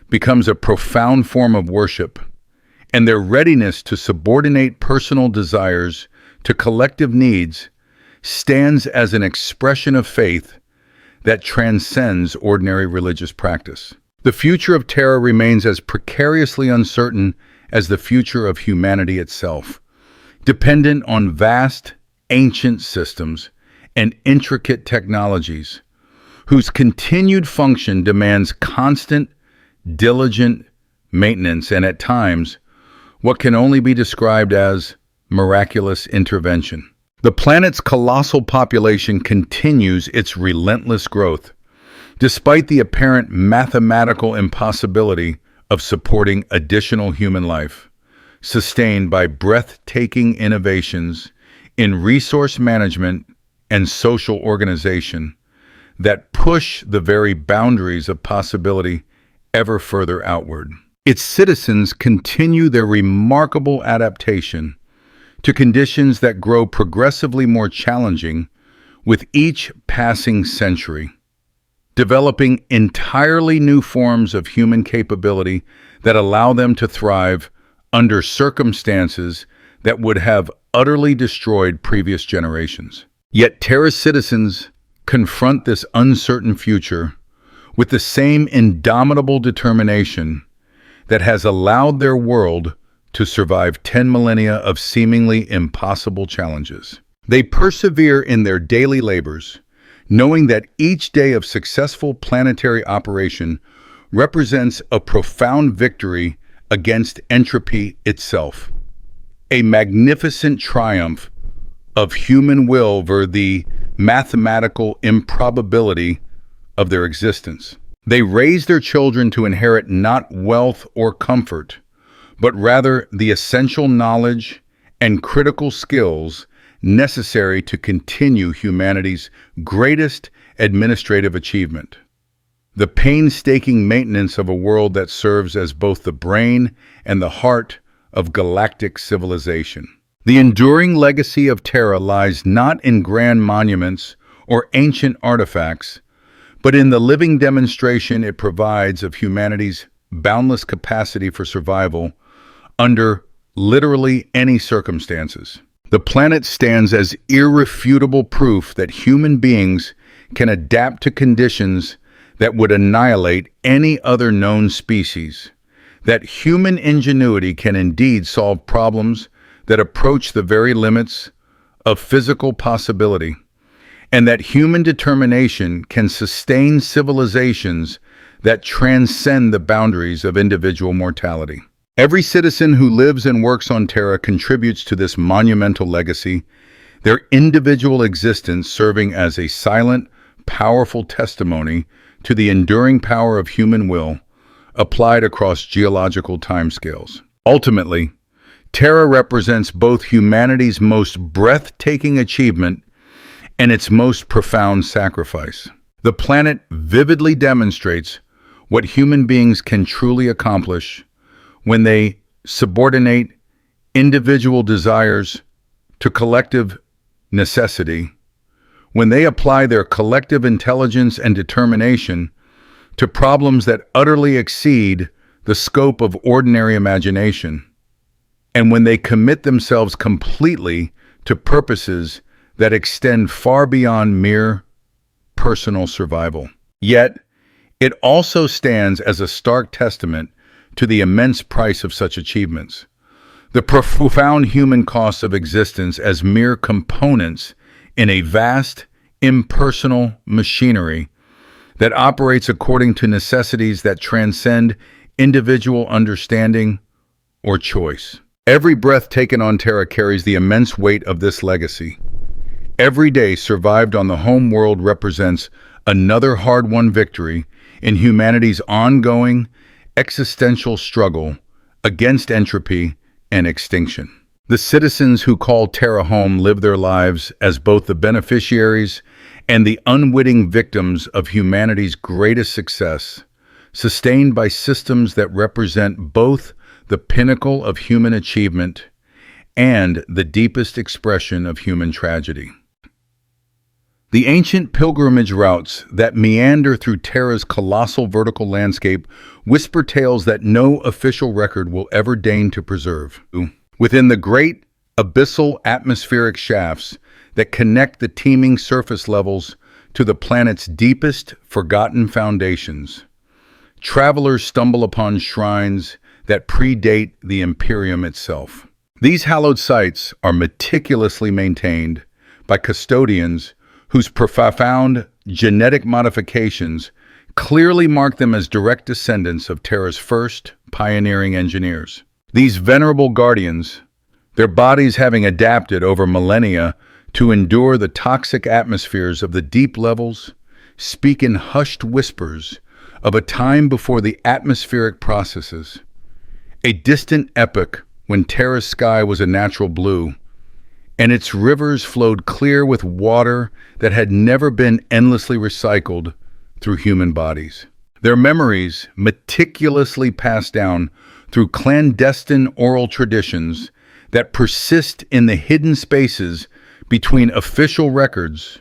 becomes a profound form of worship, and their readiness to subordinate personal desires to collective needs stands as an expression of faith that transcends ordinary religious practice. The future of Terra remains as precariously uncertain as the future of humanity itself, dependent on vast, ancient systems and intricate technologies, whose continued function demands constant, diligent maintenance and, at times, what can only be described as miraculous intervention. The planet's colossal population continues its relentless growth, despite the apparent mathematical impossibility of supporting additional human life, sustained by breathtaking innovations in resource management and social organization that push the very boundaries of possibility ever further outward. Its citizens continue their remarkable adaptation to conditions that grow progressively more challenging with each passing century, developing entirely new forms of human capability that allow them to thrive under circumstances that would have utterly destroyed previous generations. Yet Terra's citizens confront this uncertain future with the same indomitable determination that has allowed their world to survive 10 millennia of seemingly impossible challenges. They persevere in their daily labors, knowing that each day of successful planetary operation represents a profound victory against entropy itself, a magnificent triumph of human will over the mathematical improbability of their existence. They raise their children to inherit not wealth or comfort, but rather the essential knowledge and critical skills necessary to continue humanity's greatest administrative achievement: the painstaking maintenance of a world that serves as both the brain and the heart of galactic civilization. The enduring legacy of Terra lies not in grand monuments or ancient artifacts, but in the living demonstration it provides of humanity's boundless capacity for survival under literally any circumstances. The planet stands as irrefutable proof that human beings can adapt to conditions that would annihilate any other known species, that human ingenuity can indeed solve problems that approach the very limits of physical possibility, and that human determination can sustain civilizations that transcend the boundaries of individual mortality. Every citizen who lives and works on Terra contributes to this monumental legacy, their individual existence serving as a silent, powerful testimony to the enduring power of human will applied across geological timescales. Ultimately, Terra represents both humanity's most breathtaking achievement and its most profound sacrifice. The planet vividly demonstrates what human beings can truly accomplish when they subordinate individual desires to collective necessity, when they apply their collective intelligence and determination to problems that utterly exceed the scope of ordinary imagination, and when they commit themselves completely to purposes that extend far beyond mere personal survival. Yet, it also stands as a stark testament to the immense price of such achievements, the profound human costs of existence as mere components in a vast, impersonal machinery that operates according to necessities that transcend individual understanding or choice. Every breath taken on Terra carries the immense weight of this legacy. Every day survived on the home world represents another hard-won victory in humanity's ongoing existential struggle against entropy and extinction. The citizens who call Terra home live their lives as both the beneficiaries and the unwitting victims of humanity's greatest success, sustained by systems that represent both the pinnacle of human achievement and the deepest expression of human tragedy. The ancient pilgrimage routes that meander through Terra's colossal vertical landscape whisper tales that no official record will ever deign to preserve. Within the great abyssal atmospheric shafts that connect the teeming surface levels to the planet's deepest forgotten foundations, travelers stumble upon shrines that predate the Imperium itself. These hallowed sites are meticulously maintained by custodians whose profound genetic modifications clearly mark them as direct descendants of Terra's first pioneering engineers. These venerable guardians, their bodies having adapted over millennia to endure the toxic atmospheres of the deep levels, speak in hushed whispers of a time before the atmospheric processes, a distant epoch when Terra's sky was a natural blue, and its rivers flowed clear with water that had never been endlessly recycled through human bodies. Their memories, meticulously passed down through clandestine oral traditions that persist in the hidden spaces between official records,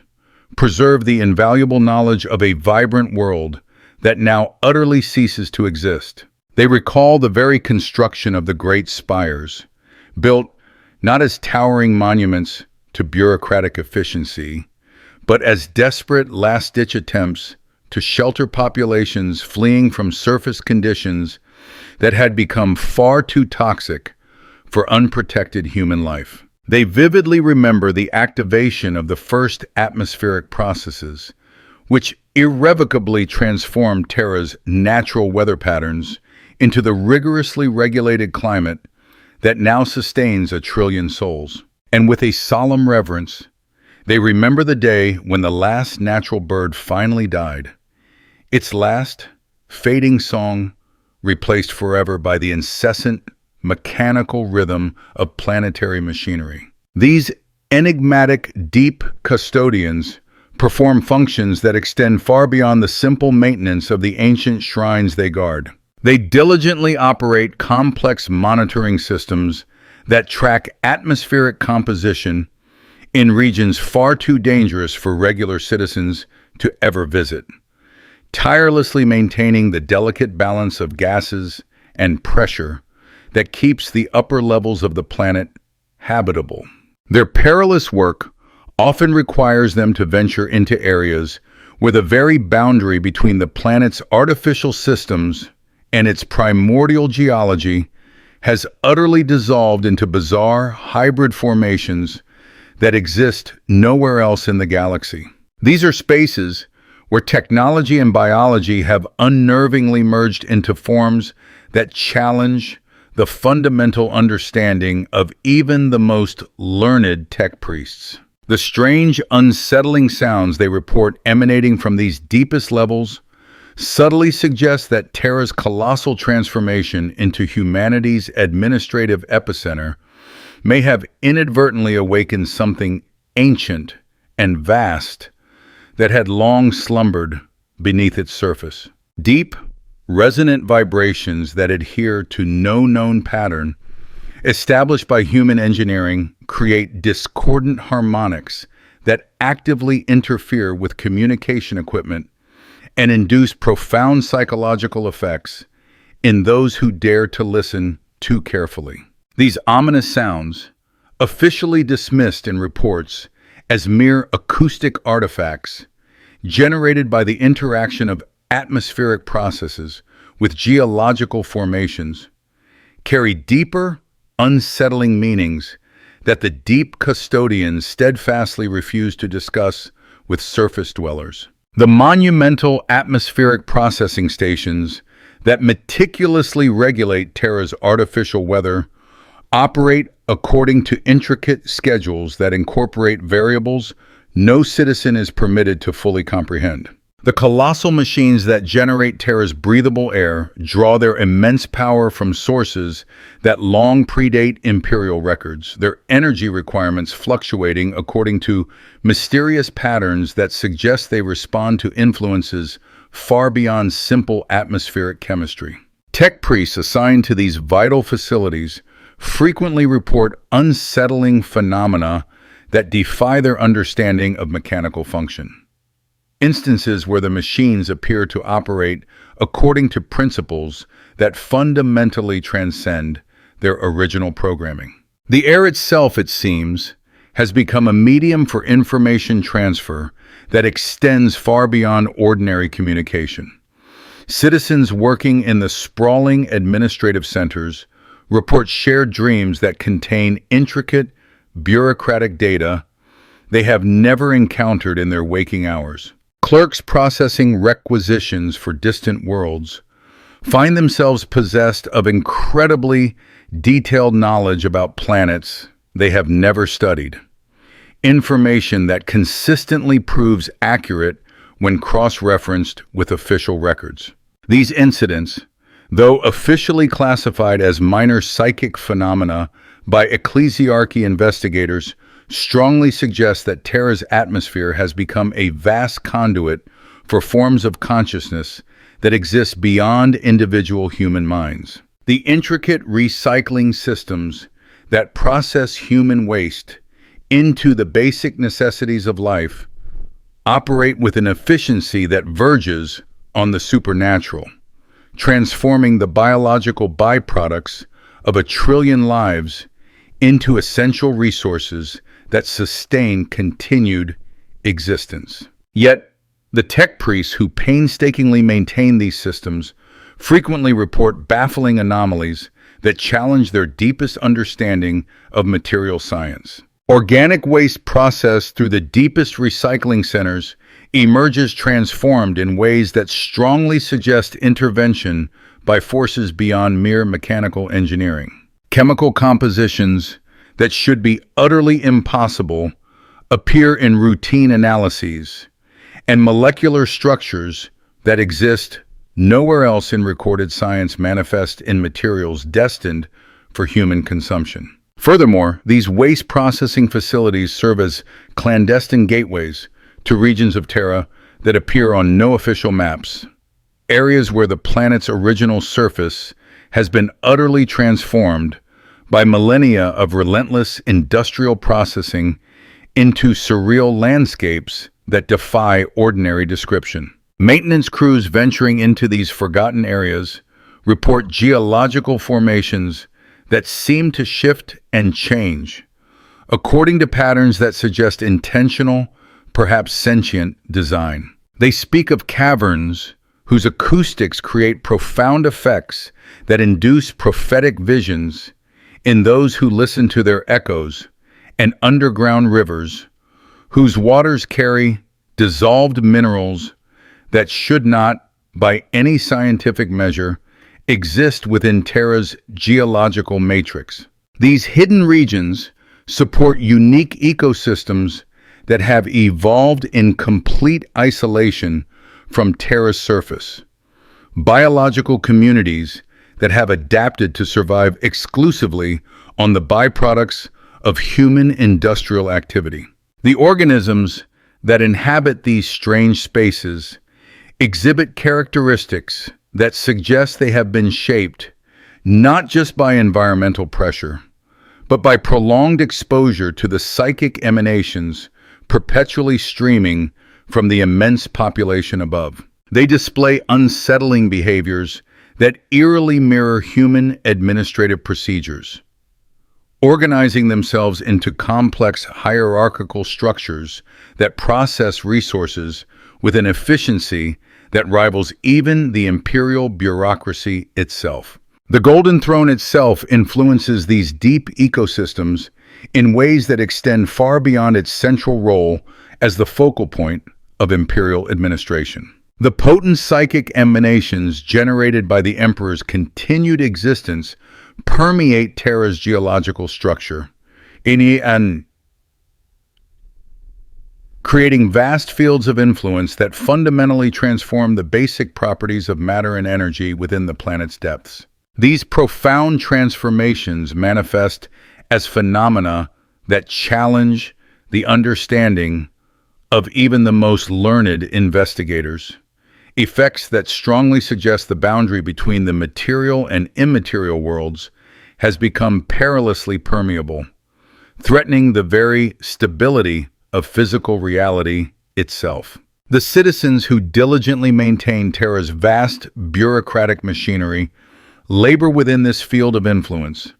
preserve the invaluable knowledge of a vibrant world that now utterly ceases to exist. They recall the very construction of the great spires, built not as towering monuments to bureaucratic efficiency, but as desperate last-ditch attempts to shelter populations fleeing from surface conditions that had become far too toxic for unprotected human life. They vividly remember the activation of the first atmospheric processes, which irrevocably transformed Terra's natural weather patterns into the rigorously regulated climate that now sustains 1 trillion souls. And with a solemn reverence, they remember the day when the last natural bird finally died, its last, fading song replaced forever by the incessant, mechanical rhythm of planetary machinery. These enigmatic, deep custodians perform functions that extend far beyond the simple maintenance of the ancient shrines they guard. They diligently operate complex monitoring systems that track atmospheric composition in regions far too dangerous for regular citizens to ever visit, tirelessly maintaining the delicate balance of gases and pressure that keeps the upper levels of the planet habitable. Their perilous work often requires them to venture into areas where the very boundary between the planet's artificial systems and its primordial geology has utterly dissolved into bizarre hybrid formations that exist nowhere else in the galaxy. These are spaces where technology and biology have unnervingly merged into forms that challenge the fundamental understanding of even the most learned tech priests. The strange, unsettling sounds they report emanating from these deepest levels subtly suggest that Terra's colossal transformation into humanity's administrative epicenter may have inadvertently awakened something ancient and vast that had long slumbered beneath its surface. Deep, resonant vibrations that adhere to no known pattern established by human engineering create discordant harmonics that actively interfere with communication equipment and induce profound psychological effects in those who dare to listen too carefully. These ominous sounds, officially dismissed in reports as mere acoustic artifacts generated by the interaction of atmospheric processes with geological formations, carry deeper, unsettling meanings that the deep custodians steadfastly refuse to discuss with surface dwellers. The monumental atmospheric processing stations that meticulously regulate Terra's artificial weather operate according to intricate schedules that incorporate variables no citizen is permitted to fully comprehend. The colossal machines that generate Terra's breathable air draw their immense power from sources that long predate imperial records, their energy requirements fluctuating according to mysterious patterns that suggest they respond to influences far beyond simple atmospheric chemistry. Tech priests assigned to these vital facilities frequently report unsettling phenomena that defy their understanding of mechanical function. Instances where the machines appear to operate according to principles that fundamentally transcend their original programming. The air itself, it seems, has become a medium for information transfer that extends far beyond ordinary communication. Citizens working in the sprawling administrative centers report shared dreams that contain intricate, bureaucratic data they have never encountered in their waking hours. Clerks processing requisitions for distant worlds find themselves possessed of incredibly detailed knowledge about planets they have never studied. Information that consistently proves accurate when cross-referenced with official records. These incidents, though officially classified as minor psychic phenomena by ecclesiarchy investigators, strongly suggest that Terra's atmosphere has become a vast conduit for forms of consciousness that exist beyond individual human minds. The intricate recycling systems that process human waste into the basic necessities of life operate with an efficiency that verges on the supernatural, transforming the biological byproducts of 1 trillion lives into essential resources that sustain continued existence. Yet, the tech priests who painstakingly maintain these systems frequently report baffling anomalies that challenge their deepest understanding of material science. Organic waste processed through the deepest recycling centers emerges transformed in ways that strongly suggest intervention by forces beyond mere mechanical engineering. Chemical compositions that should be utterly impossible appear in routine analyses, and molecular structures that exist nowhere else in recorded science manifest in materials destined for human consumption. Furthermore, these waste processing facilities serve as clandestine gateways to regions of Terra that appear on no official maps, areas where the planet's original surface has been utterly transformed by millennia of relentless industrial processing into surreal landscapes that defy ordinary description. Maintenance crews venturing into these forgotten areas report geological formations that seem to shift and change, according to patterns that suggest intentional, perhaps sentient, design. They speak of caverns whose acoustics create profound effects that induce prophetic visions in those who listen to their echoes, and underground rivers whose waters carry dissolved minerals that should not, by any scientific measure, exist within Terra's geological matrix. These hidden regions support unique ecosystems that have evolved in complete isolation from Terra's surface, biological communities that have adapted to survive exclusively on the byproducts of human industrial activity. The organisms that inhabit these strange spaces exhibit characteristics that suggest they have been shaped not just by environmental pressure, but by prolonged exposure to the psychic emanations perpetually streaming from the immense population above. They display unsettling behaviors that eerily mirror human administrative procedures, organizing themselves into complex hierarchical structures that process resources with an efficiency that rivals even the imperial bureaucracy itself. The Golden Throne itself influences these deep ecosystems in ways that extend far beyond its central role as the focal point of imperial administration. The potent psychic emanations generated by the Emperor's continued existence permeate Terra's geological structure, creating vast fields of influence that fundamentally transform the basic properties of matter and energy within the planet's depths. These profound transformations manifest as phenomena that challenge the understanding of even the most learned investigators, effects that strongly suggest the boundary between the material and immaterial worlds has become perilously permeable, threatening the very stability of physical reality itself. The citizens who diligently maintain Terra's vast bureaucratic machinery labor within this field of influence,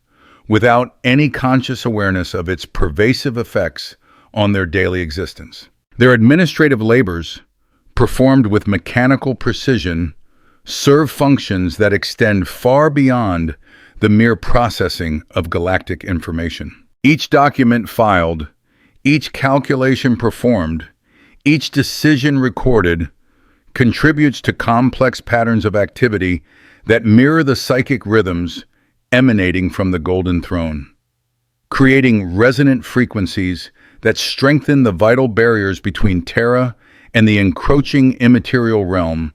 without any conscious awareness of its pervasive effects on their daily existence. Their administrative labors, performed with mechanical precision, serve functions that extend far beyond the mere processing of galactic information. Each document filed, each calculation performed, each decision recorded contributes to complex patterns of activity that mirror the psychic rhythms emanating from the Golden Throne, creating resonant frequencies that strengthen the vital barriers between Terra and the encroaching immaterial realm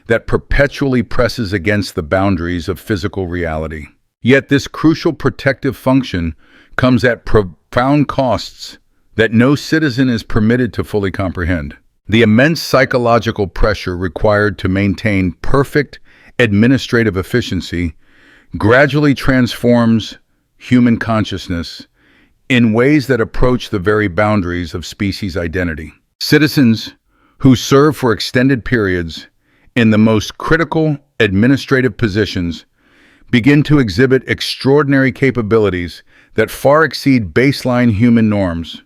that perpetually presses against the boundaries of physical reality. Yet this crucial protective function comes at profound costs that no citizen is permitted to fully comprehend. The immense psychological pressure required to maintain perfect administrative efficiency gradually transforms human consciousness in ways that approach the very boundaries of species identity. Citizens who serve for extended periods in the most critical administrative positions begin to exhibit extraordinary capabilities that far exceed baseline human norms.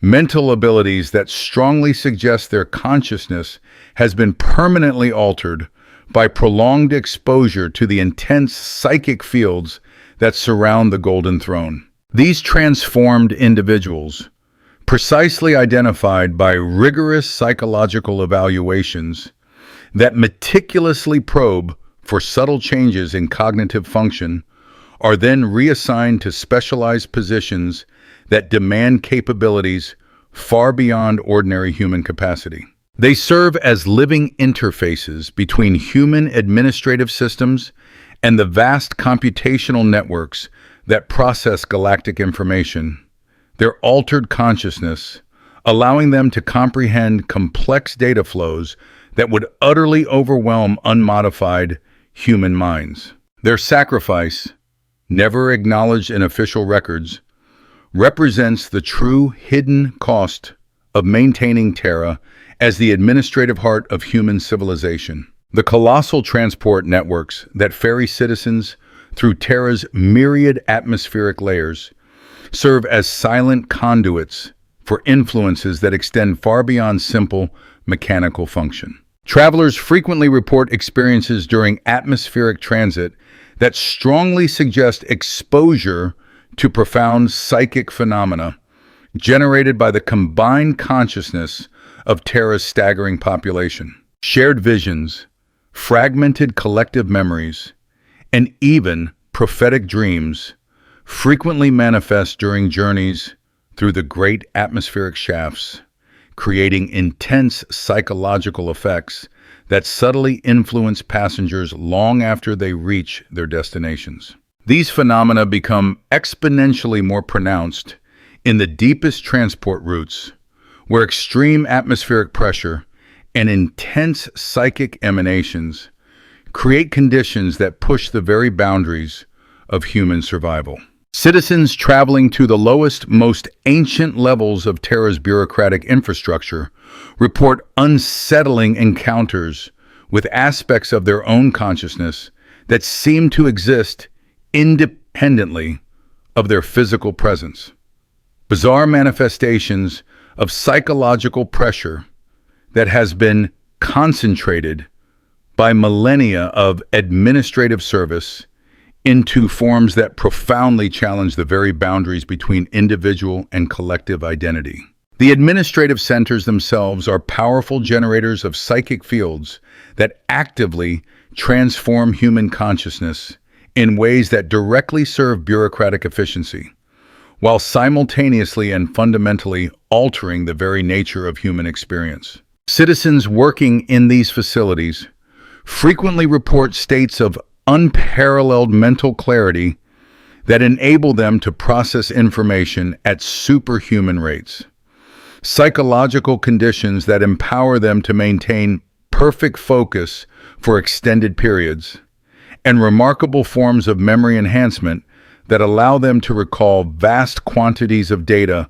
Mental abilities that strongly suggest their consciousness has been permanently altered by prolonged exposure to the intense psychic fields that surround the Golden Throne. These transformed individuals, precisely identified by rigorous psychological evaluations that meticulously probe for subtle changes in cognitive function, are then reassigned to specialized positions that demand capabilities far beyond ordinary human capacity. They serve as living interfaces between human administrative systems and the vast computational networks that process galactic information. Their altered consciousness, allowing them to comprehend complex data flows that would utterly overwhelm unmodified human minds. Their sacrifice, never acknowledged in official records, represents the true hidden cost of maintaining Terra as the administrative heart of human civilization. The colossal transport networks that ferry citizens through Terra's myriad atmospheric layers serve as silent conduits for influences that extend far beyond simple mechanical function. Travelers frequently report experiences during atmospheric transit that strongly suggest exposure to profound psychic phenomena generated by the combined consciousness of Terra's staggering population. Shared visions, fragmented collective memories, and even prophetic dreams frequently manifest during journeys through the great atmospheric shafts, creating intense psychological effects that subtly influence passengers long after they reach their destinations. These phenomena become exponentially more pronounced in the deepest transport routes, where extreme atmospheric pressure and intense psychic emanations create conditions that push the very boundaries of human survival. Citizens traveling to the lowest, most ancient levels of Terra's bureaucratic infrastructure report unsettling encounters with aspects of their own consciousness that seem to exist independently of their physical presence. Bizarre manifestations of psychological pressure that has been concentrated by millennia of administrative service into forms that profoundly challenge the very boundaries between individual and collective identity. The administrative centers themselves are powerful generators of psychic fields that actively transform human consciousness in ways that directly serve bureaucratic efficiency, while simultaneously and fundamentally altering the very nature of human experience. Citizens working in these facilities frequently report states of unparalleled mental clarity that enable them to process information at superhuman rates, psychological conditions that empower them to maintain perfect focus for extended periods, and remarkable forms of memory enhancement that allow them to recall vast quantities of data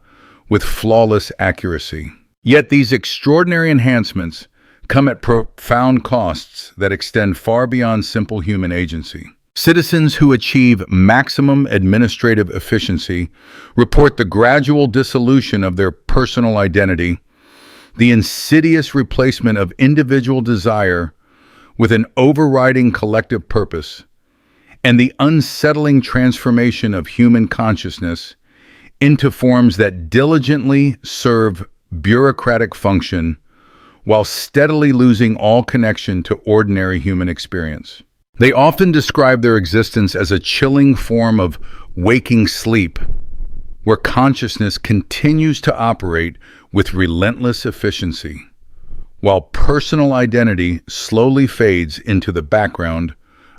with flawless accuracy. Yet these extraordinary enhancements come at profound costs that extend far beyond simple human agency. Citizens who achieve maximum administrative efficiency report the gradual dissolution of their personal identity, the insidious replacement of individual desire with an overriding collective purpose, and the unsettling transformation of human consciousness into forms that diligently serve bureaucratic function while steadily losing all connection to ordinary human experience. They often describe their existence as a chilling form of waking sleep, where consciousness continues to operate with relentless efficiency, while personal identity slowly fades into the background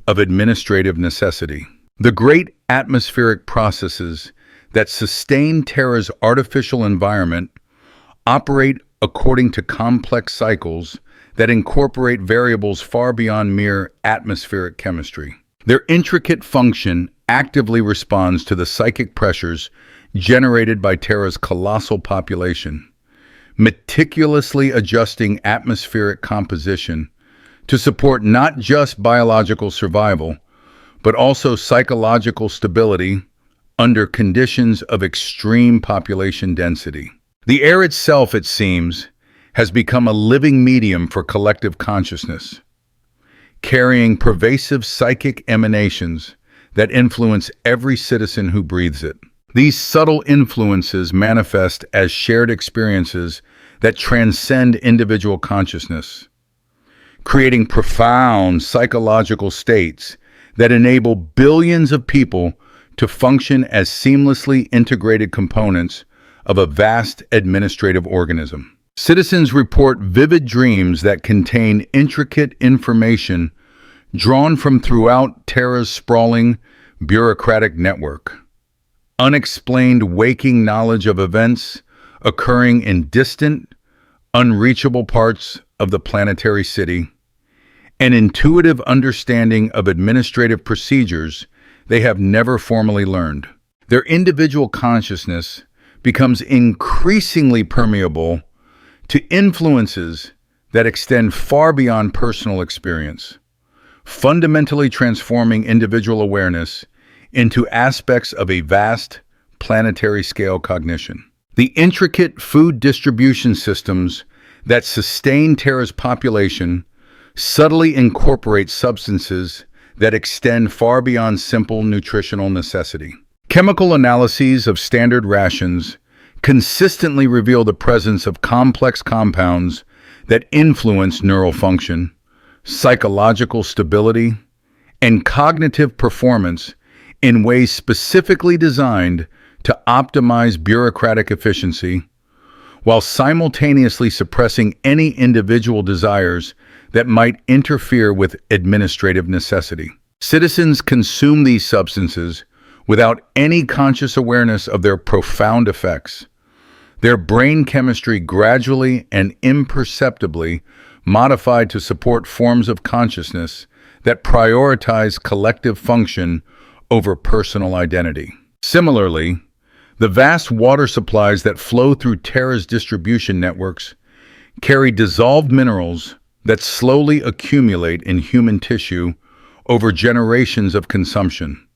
of administrative necessity. The great atmospheric processes that sustain Terra's artificial environment operate according to complex cycles that incorporate variables far beyond mere atmospheric chemistry. Their intricate function actively responds to the psychic pressures generated by Terra's colossal population, meticulously adjusting atmospheric composition to support not just biological survival, but also psychological stability, under conditions of extreme population density. The air itself, it seems, has become a living medium for collective consciousness, carrying pervasive psychic emanations that influence every citizen who breathes it. These subtle influences manifest as shared experiences that transcend individual consciousness, creating profound psychological states that enable billions of people to function as seamlessly integrated components of a vast administrative organism. Citizens report vivid dreams that contain intricate information drawn from throughout Terra's sprawling bureaucratic network. Unexplained waking knowledge of events occurring in distant, unreachable parts of the planetary city, an intuitive understanding of administrative procedures they have never formally learned. Their individual consciousness becomes increasingly permeable to influences that extend far beyond personal experience, fundamentally transforming individual awareness into aspects of a vast planetary scale cognition. The intricate food distribution systems that sustain Terra's population subtly incorporate substances that extend far beyond simple nutritional necessity. Chemical analyses of standard rations consistently reveal the presence of complex compounds that influence neural function, psychological stability, and cognitive performance in ways specifically designed to optimize bureaucratic efficiency, while simultaneously suppressing any individual desires that might interfere with administrative necessity. Citizens consume these substances without any conscious awareness of their profound effects. Their brain chemistry gradually and imperceptibly modified to support forms of consciousness that prioritize collective function over personal identity. Similarly, the vast water supplies that flow through Terra's distribution networks carry dissolved minerals that slowly accumulate in human tissue over generations of consumption,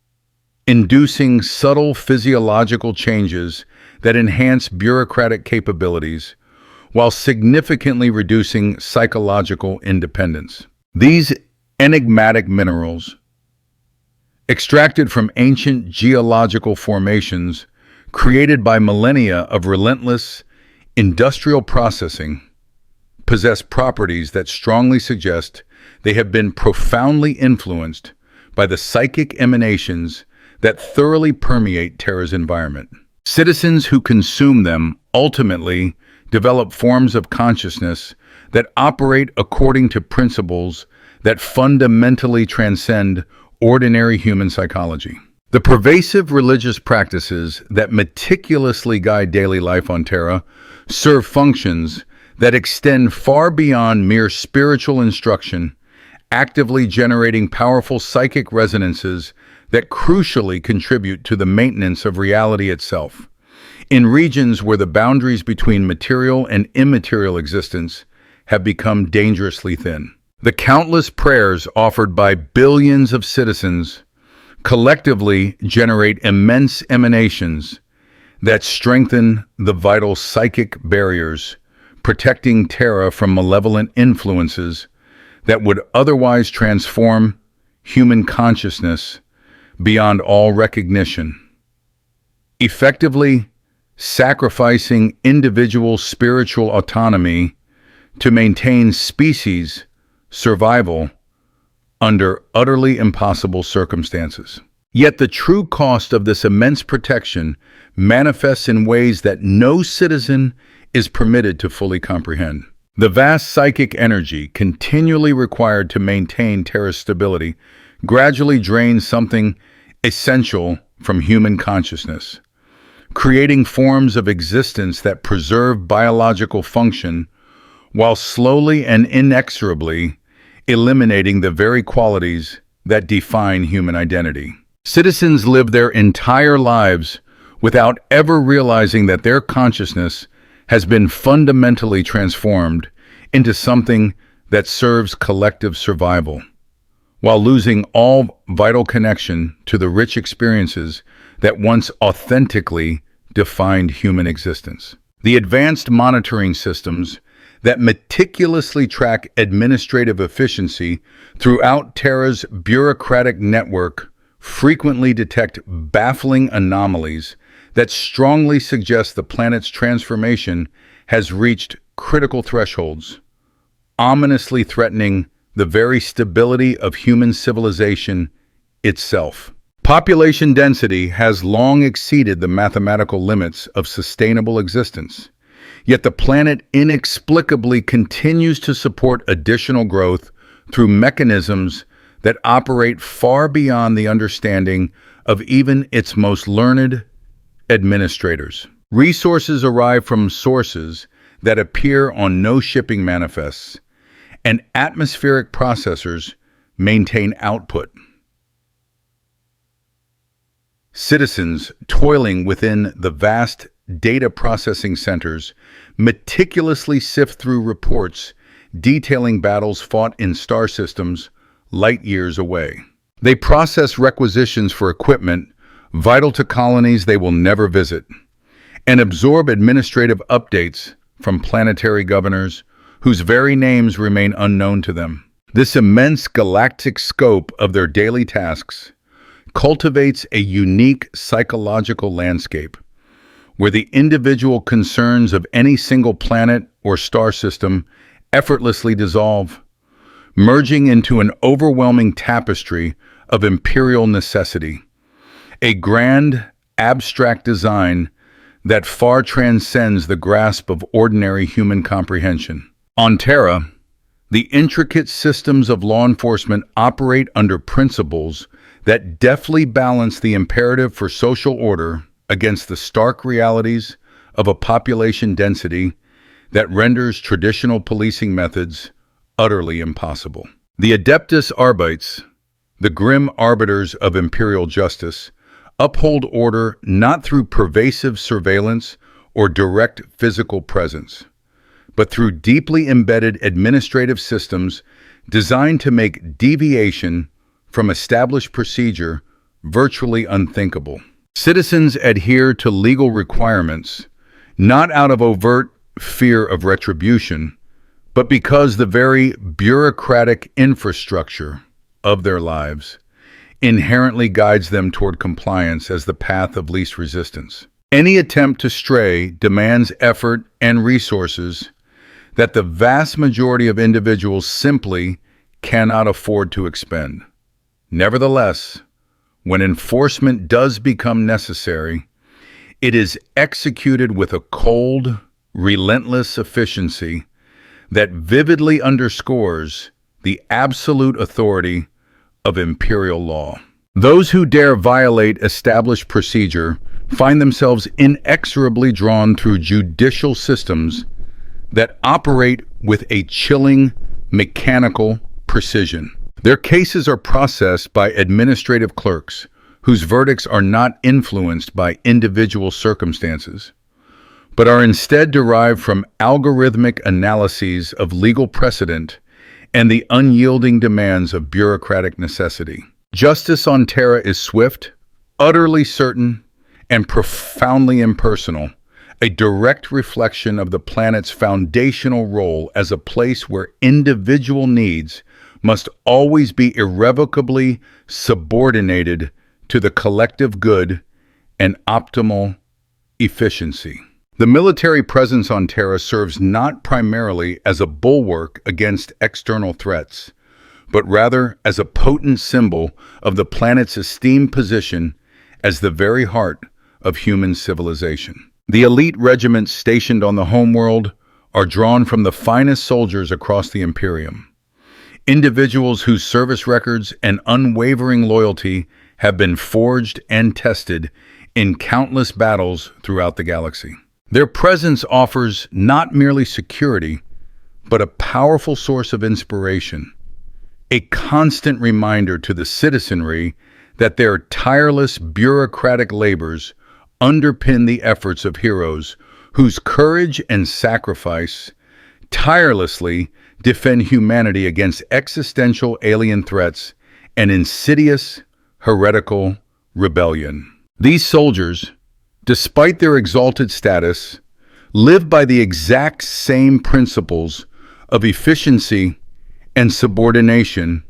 inducing subtle physiological changes that enhance bureaucratic capabilities while significantly reducing psychological independence. These enigmatic minerals, extracted from ancient geological formations created by millennia of relentless industrial processing, possess properties that strongly suggest they have been profoundly influenced by the psychic emanations that thoroughly permeate Terra's environment. Citizens who consume them ultimately develop forms of consciousness that operate according to principles that fundamentally transcend ordinary human psychology. The pervasive religious practices that meticulously guide daily life on Terra serve functions that extend far beyond mere spiritual instruction, actively generating powerful psychic resonances that crucially contribute to the maintenance of reality itself. In regions where the boundaries between material and immaterial existence have become dangerously thin, the countless prayers offered by billions of citizens collectively generate immense emanations that strengthen the vital psychic barriers, protecting Terra from malevolent influences that would otherwise transform human consciousness beyond all recognition, effectively sacrificing individual spiritual autonomy to maintain species survival under utterly impossible circumstances. Yet the true cost of this immense protection manifests in ways that no citizen is permitted to fully comprehend. The vast psychic energy continually required to maintain Terra's stability gradually drains something essential from human consciousness, creating forms of existence that preserve biological function while slowly and inexorably eliminating the very qualities that define human identity. Citizens live their entire lives without ever realizing that their consciousness has been fundamentally transformed into something that serves collective survival, while losing all vital connection to the rich experiences that once authentically defined human existence. The advanced monitoring systems that meticulously track administrative efficiency throughout Terra's bureaucratic network frequently detect baffling anomalies that strongly suggest the planet's transformation has reached critical thresholds, ominously threatening the very stability of human civilization itself. Population density has long exceeded the mathematical limits of sustainable existence, yet the planet inexplicably continues to support additional growth through mechanisms that operate far beyond the understanding of even its most learned administrators. Resources arrive from sources that appear on no shipping manifests, and atmospheric processors maintain output. Citizens toiling within the vast data processing centers meticulously sift through reports detailing battles fought in star systems light years away. They process requisitions for equipment vital to colonies they will never visit, and absorb administrative updates from planetary governors whose very names remain unknown to them. This immense galactic scope of their daily tasks cultivates a unique psychological landscape where the individual concerns of any single planet or star system effortlessly dissolve, merging into an overwhelming tapestry of imperial necessity, a grand, abstract design that far transcends the grasp of ordinary human comprehension. On Terra, the intricate systems of law enforcement operate under principles that deftly balance the imperative for social order against the stark realities of a population density that renders traditional policing methods utterly impossible. The Adeptus Arbites, the grim arbiters of imperial justice, uphold order not through pervasive surveillance or direct physical presence, but through deeply embedded administrative systems designed to make deviation from established procedure virtually unthinkable. Citizens adhere to legal requirements not out of overt fear of retribution, but because the very bureaucratic infrastructure of their lives inherently guides them toward compliance as the path of least resistance. Any attempt to stray demands effort and resources that the vast majority of individuals simply cannot afford to expend. Nevertheless, when enforcement does become necessary, it is executed with a cold, relentless efficiency that vividly underscores the absolute authority of imperial law. Those who dare violate established procedure find themselves inexorably drawn through judicial systems that operate with a chilling, mechanical precision. Their cases are processed by administrative clerks whose verdicts are not influenced by individual circumstances, but are instead derived from algorithmic analyses of legal precedent and the unyielding demands of bureaucratic necessity. Justice on Terra is swift, utterly certain, and profoundly impersonal, a direct reflection of the planet's foundational role as a place where individual needs must always be irrevocably subordinated to the collective good and optimal efficiency. The military presence on Terra serves not primarily as a bulwark against external threats, but rather as a potent symbol of the planet's esteemed position as the very heart of human civilization. The elite regiments stationed on the homeworld are drawn from the finest soldiers across the Imperium, individuals whose service records and unwavering loyalty have been forged and tested in countless battles throughout the galaxy. Their presence offers not merely security, but a powerful source of inspiration, a constant reminder to the citizenry that their tireless bureaucratic labors underpin the efforts of heroes whose courage and sacrifice tirelessly defend humanity against existential alien threats an insidious, heretical rebellion. These soldiers, despite their exalted status, live by the exact same principles of efficiency and subordination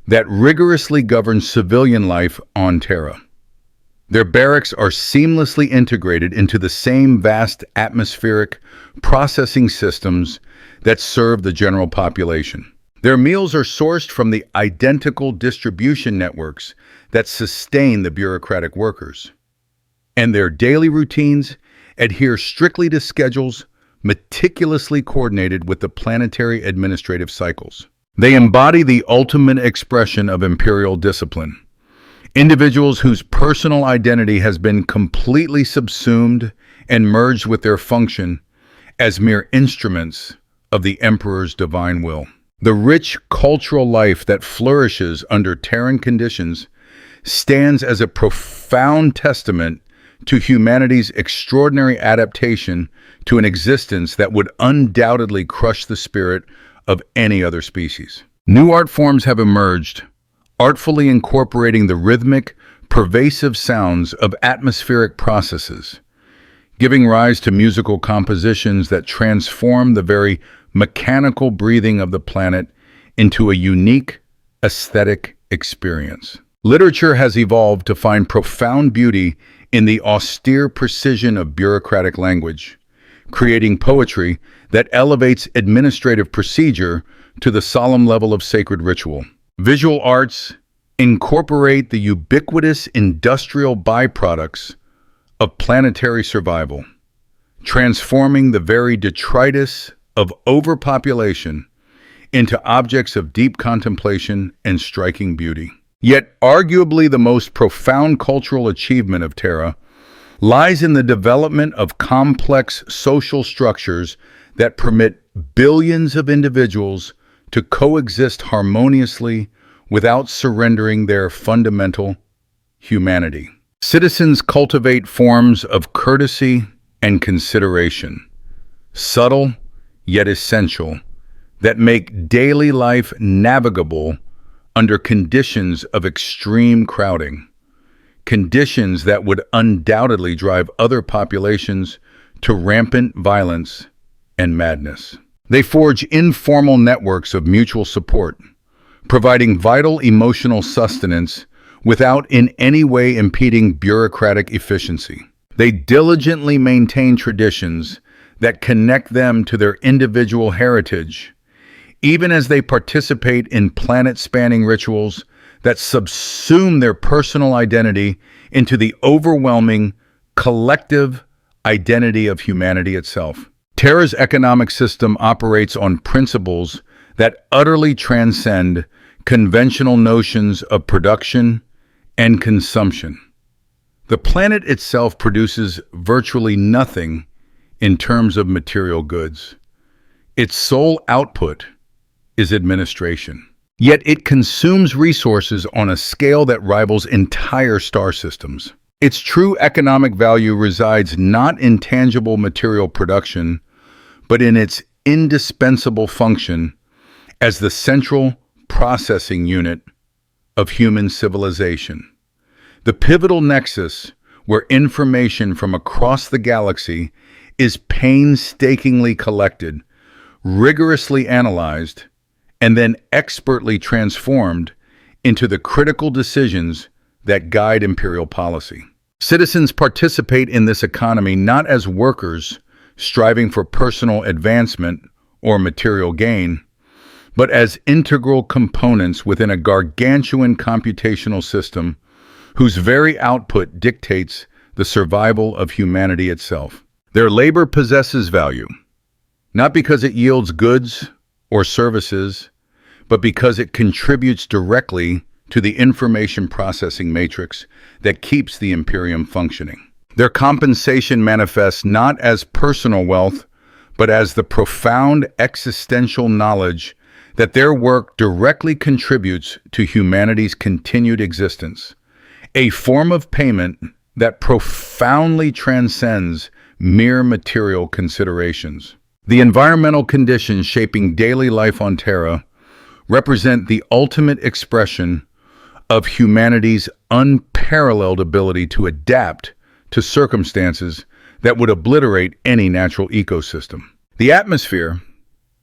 that rigorously govern civilian life on Terra. Their barracks are seamlessly integrated into the same vast atmospheric processing systems that serve the general population. Their meals are sourced from the identical distribution networks that sustain the bureaucratic workers. And their daily routines adhere strictly to schedules meticulously coordinated with the planetary administrative cycles. They embody the ultimate expression of imperial discipline. Individuals whose personal identity has been completely subsumed and merged with their function as mere instruments of the Emperor's divine will. The rich cultural life that flourishes under Terran conditions stands as a profound testament to humanity's extraordinary adaptation to an existence that would undoubtedly crush the spirit of any other species. New art forms have emerged, artfully incorporating the rhythmic, pervasive sounds of atmospheric processes, giving rise to musical compositions that transform the very mechanical breathing of the planet into a unique, aesthetic experience. Literature has evolved to find profound beauty in the austere precision of bureaucratic language, creating poetry that elevates administrative procedure to the solemn level of sacred ritual. Visual arts incorporate the ubiquitous industrial byproducts of planetary survival, transforming the very detritus of overpopulation into objects of deep contemplation and striking beauty. Yet arguably the most profound cultural achievement of Terra lies in the development of complex social structures that permit billions of individuals to coexist harmoniously without surrendering their fundamental humanity. Citizens cultivate forms of courtesy and consideration, subtle yet essential, that make daily life navigable under conditions of extreme crowding, conditions that would undoubtedly drive other populations to rampant violence and madness. They forge informal networks of mutual support, providing vital emotional sustenance without in any way impeding bureaucratic efficiency. They diligently maintain traditions that connect them to their individual heritage, even as they participate in planet-spanning rituals that subsume their personal identity into the overwhelming collective identity of humanity itself. Terra's economic system operates on principles that utterly transcend conventional notions of production and consumption. The planet itself produces virtually nothing in terms of material goods. Its sole output is administration. Yet it consumes resources on a scale that rivals entire star systems. Its true economic value resides not in tangible material production, but in its indispensable function as the central processing unit of human civilization. The pivotal nexus where information from across the galaxy is painstakingly collected, rigorously analyzed, and then expertly transformed into the critical decisions that guide imperial policy. Citizens participate in this economy not as workers striving for personal advancement or material gain, but as integral components within a gargantuan computational system whose very output dictates the survival of humanity itself. Their labor possesses value, not because it yields goods or services, but because it contributes directly to the information processing matrix that keeps the Imperium functioning. Their compensation manifests not as personal wealth, but as the profound existential knowledge that their work directly contributes to humanity's continued existence, a form of payment that profoundly transcends mere material considerations. The environmental conditions shaping daily life on Terra represent the ultimate expression of humanity's unparalleled ability to adapt to circumstances that would obliterate any natural ecosystem. The atmosphere,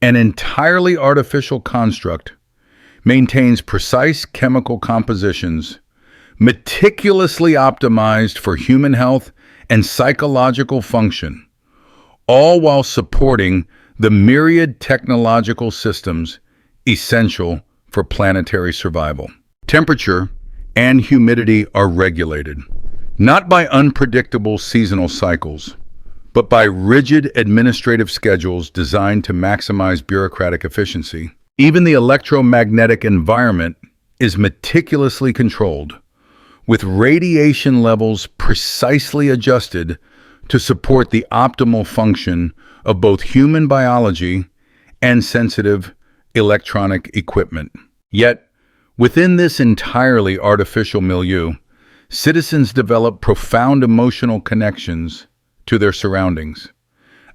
an entirely artificial construct, maintains precise chemical compositions, meticulously optimized for human health and psychological function, all while supporting the myriad technological systems essential for planetary survival. Temperature and humidity are regulated, not by unpredictable seasonal cycles, but by rigid administrative schedules designed to maximize bureaucratic efficiency. Even the electromagnetic environment is meticulously controlled, with radiation levels precisely adjusted to support the optimal function of both human biology and sensitive electronic equipment. Yet, within this entirely artificial milieu, citizens develop profound emotional connections to their surroundings,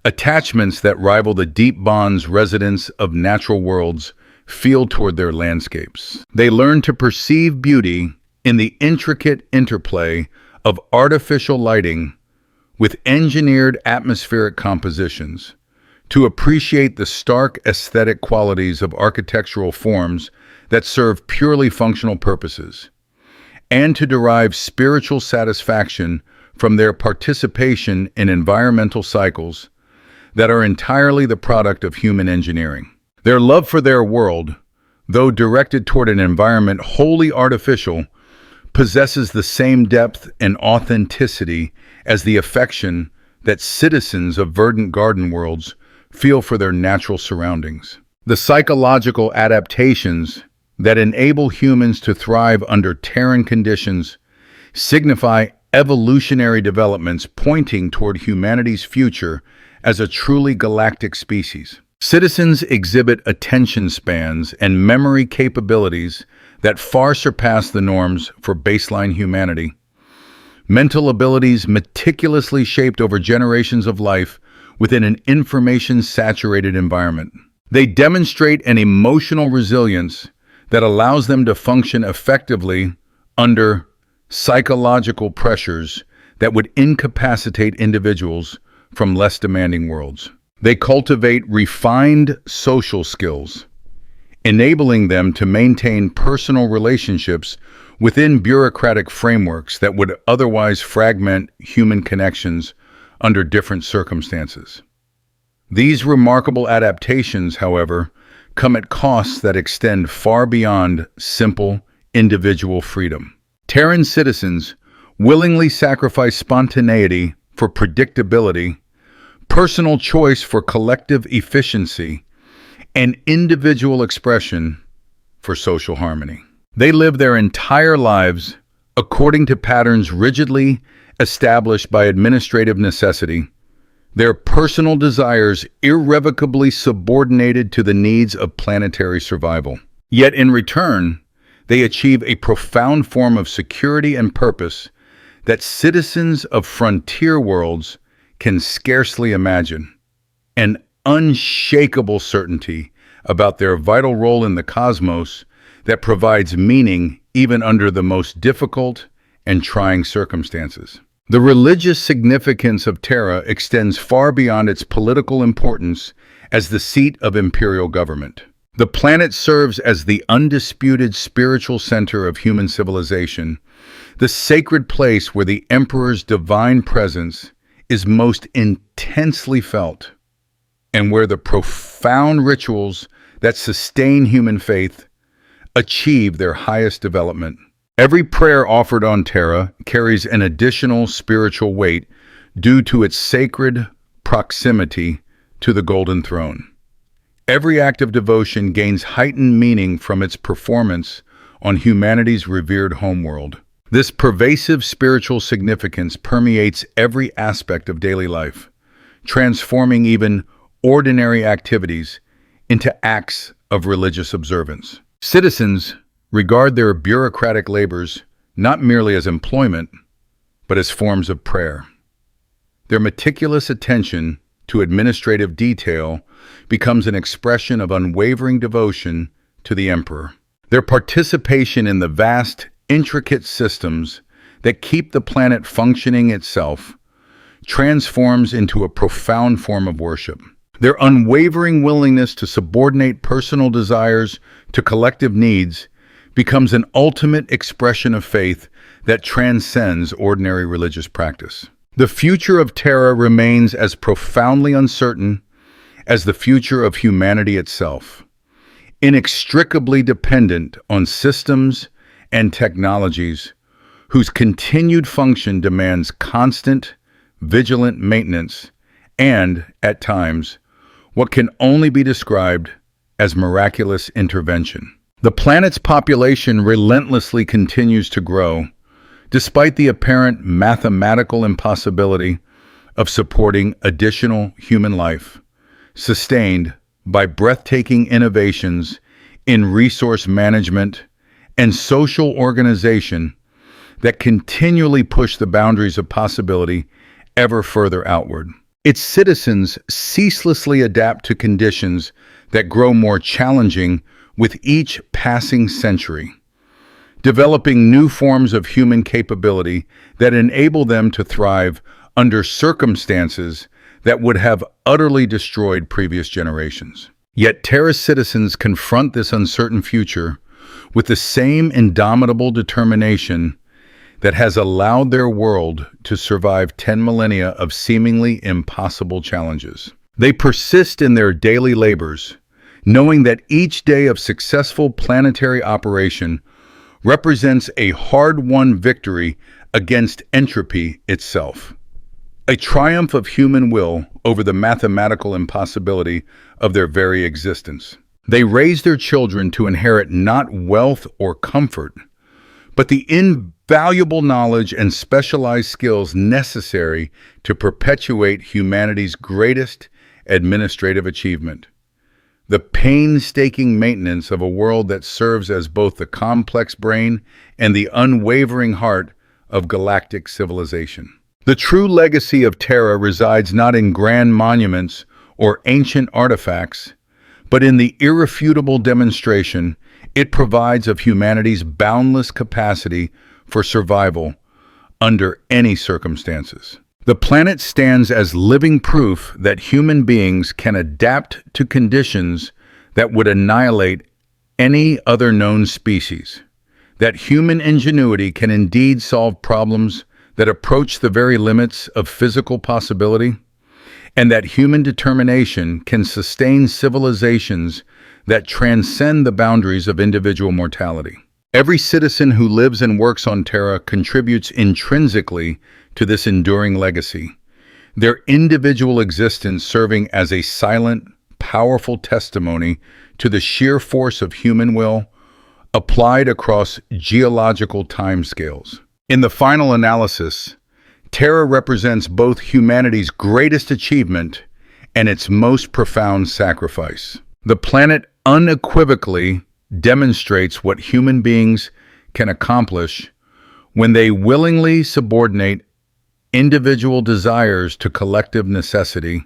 attachments that rival the deep bonds residents of natural worlds feel toward their landscapes. They learn to perceive beauty in the intricate interplay of artificial lighting with engineered atmospheric compositions, to appreciate the stark aesthetic qualities of architectural forms that serve purely functional purposes, and to derive spiritual satisfaction from their participation in environmental cycles that are entirely the product of human engineering. Their love for their world, though directed toward an environment wholly artificial, possesses the same depth and authenticity as the affection that citizens of verdant garden worlds feel for their natural surroundings. The psychological adaptations that enable humans to thrive under Terran conditions signify evolutionary developments pointing toward humanity's future as a truly galactic species. Citizens exhibit attention spans and memory capabilities that far surpass the norms for baseline humanity. Mental abilities meticulously shaped over generations of life within an information-saturated environment. They demonstrate an emotional resilience that allows them to function effectively under psychological pressures that would incapacitate individuals from less demanding worlds. They cultivate refined social skills, enabling them to maintain personal relationships within bureaucratic frameworks that would otherwise fragment human connections under different circumstances. These remarkable adaptations, however, come at costs that extend far beyond simple individual freedom. Terran citizens willingly sacrifice spontaneity for predictability, personal choice for collective efficiency, and individual expression for social harmony. They live their entire lives according to patterns rigidly established by administrative necessity, their personal desires irrevocably subordinated to the needs of planetary survival. Yet in return, they achieve a profound form of security and purpose that citizens of frontier worlds can scarcely imagine, an unshakable certainty about their vital role in the cosmos that provides meaning even under the most difficult and trying circumstances. The religious significance of Terra extends far beyond its political importance as the seat of imperial government. The planet serves as the undisputed spiritual center of human civilization, the sacred place where the Emperor's divine presence is most intensely felt, and where the profound rituals that sustain human faith achieve their highest development. Every prayer offered on Terra carries an additional spiritual weight due to its sacred proximity to the Golden Throne. Every act of devotion gains heightened meaning from its performance on humanity's revered homeworld. This pervasive spiritual significance permeates every aspect of daily life, transforming even ordinary activities into acts of religious observance. Citizens regard their bureaucratic labors not merely as employment, but as forms of prayer. Their meticulous attention to administrative detail becomes an expression of unwavering devotion to the Emperor. Their participation in the vast intricate systems that keep the planet functioning itself transforms into a profound form of worship. Their unwavering willingness to subordinate personal desires to collective needs becomes an ultimate expression of faith that transcends ordinary religious practice. The future of Terra remains as profoundly uncertain as the future of humanity itself, inextricably dependent on systems and technologies whose continued function demands constant, vigilant maintenance and, at times, what can only be described as miraculous intervention. The planet's population relentlessly continues to grow, despite the apparent mathematical impossibility of supporting additional human life, sustained by breathtaking innovations in resource management and social organization that continually push the boundaries of possibility ever further outward. Its citizens ceaselessly adapt to conditions that grow more challenging with each passing century, developing new forms of human capability that enable them to thrive under circumstances that would have utterly destroyed previous generations. Yet Terra's citizens confront this uncertain future with the same indomitable determination that has allowed their world to survive 10 millennia of seemingly impossible challenges. They persist in their daily labors, knowing that each day of successful planetary operation represents a hard-won victory against entropy itself, a triumph of human will over the mathematical impossibility of their very existence. They raise their children to inherit not wealth or comfort, but the invaluable knowledge and specialized skills necessary to perpetuate humanity's greatest administrative achievement: the painstaking maintenance of a world that serves as both the complex brain and the unwavering heart of galactic civilization. The true legacy of Terra resides not in grand monuments or ancient artifacts, but in the irrefutable demonstration it provides of humanity's boundless capacity for survival under any circumstances. The planet stands as living proof that human beings can adapt to conditions that would annihilate any other known species, that human ingenuity can indeed solve problems that approach the very limits of physical possibility, and that human determination can sustain civilizations that transcend the boundaries of individual mortality. Every citizen who lives and works on Terra contributes intrinsically to this enduring legacy, their individual existence serving as a silent, powerful testimony to the sheer force of human will applied across geological timescales. In the final analysis, Terra represents both humanity's greatest achievement and its most profound sacrifice. The planet unequivocally demonstrates what human beings can accomplish when they willingly subordinate individual desires to collective necessity,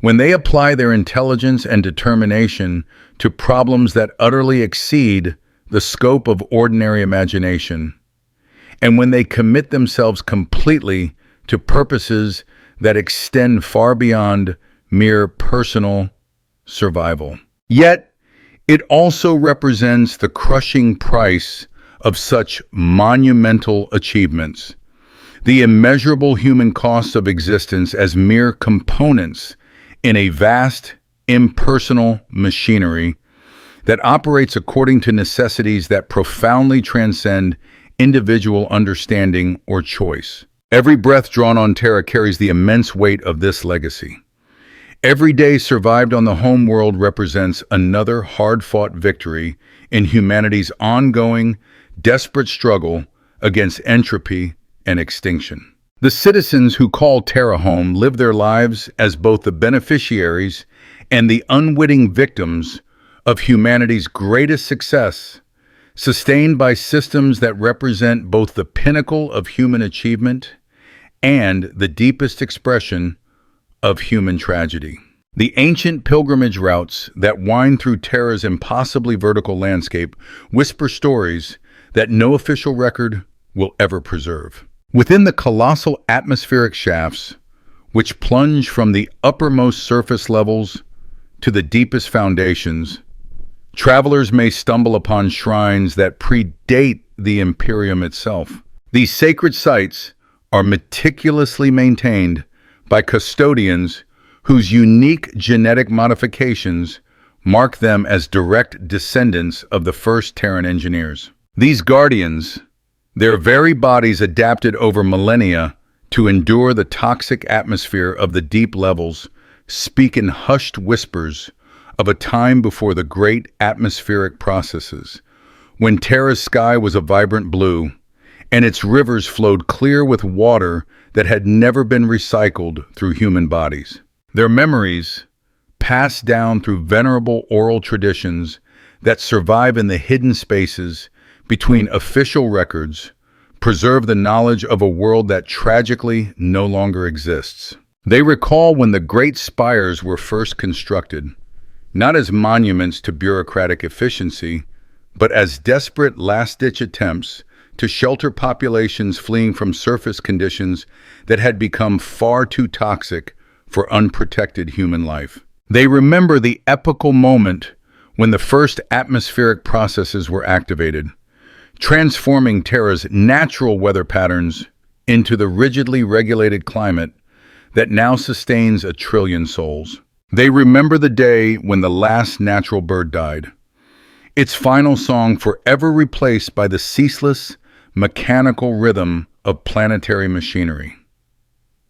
when they apply their intelligence and determination to problems that utterly exceed the scope of ordinary imagination, and when they commit themselves completely to purposes that extend far beyond mere personal survival. Yet, it also represents the crushing price of such monumental achievements, the immeasurable human costs of existence as mere components in a vast, impersonal machinery that operates according to necessities that profoundly transcend individual understanding or choice. Every breath drawn on Terra carries the immense weight of this legacy. Every day survived on the home world represents another hard-fought victory in humanity's ongoing, desperate struggle against entropy and extinction. The citizens who call Terra home live their lives as both the beneficiaries and the unwitting victims of humanity's greatest success, sustained by systems that represent both the pinnacle of human achievement and the deepest expression of human tragedy. The ancient pilgrimage routes that wind through Terra's impossibly vertical landscape whisper stories that no official record will ever preserve. Within the colossal atmospheric shafts, which plunge from the uppermost surface levels to the deepest foundations, travelers may stumble upon shrines that predate the Imperium itself. These sacred sites are meticulously maintained by custodians whose unique genetic modifications mark them as direct descendants of the first Terran engineers. These guardians, their very bodies adapted over millennia to endure the toxic atmosphere of the deep levels, speak in hushed whispers of a time before the great atmospheric processes, when Terra's sky was a vibrant blue, and its rivers flowed clear with water that had never been recycled through human bodies. Their memories, passed down through venerable oral traditions that survive in the hidden spaces between official records, preserve the knowledge of a world that tragically no longer exists. They recall when the great spires were first constructed, not as monuments to bureaucratic efficiency, but as desperate last-ditch attempts to shelter populations fleeing from surface conditions that had become far too toxic for unprotected human life. They remember the epical moment when the first atmospheric processes were activated, transforming Terra's natural weather patterns into the rigidly regulated climate that now sustains 1 trillion souls. They remember the day when the last natural bird died, its final song forever replaced by the ceaseless, mechanical rhythm of planetary machinery.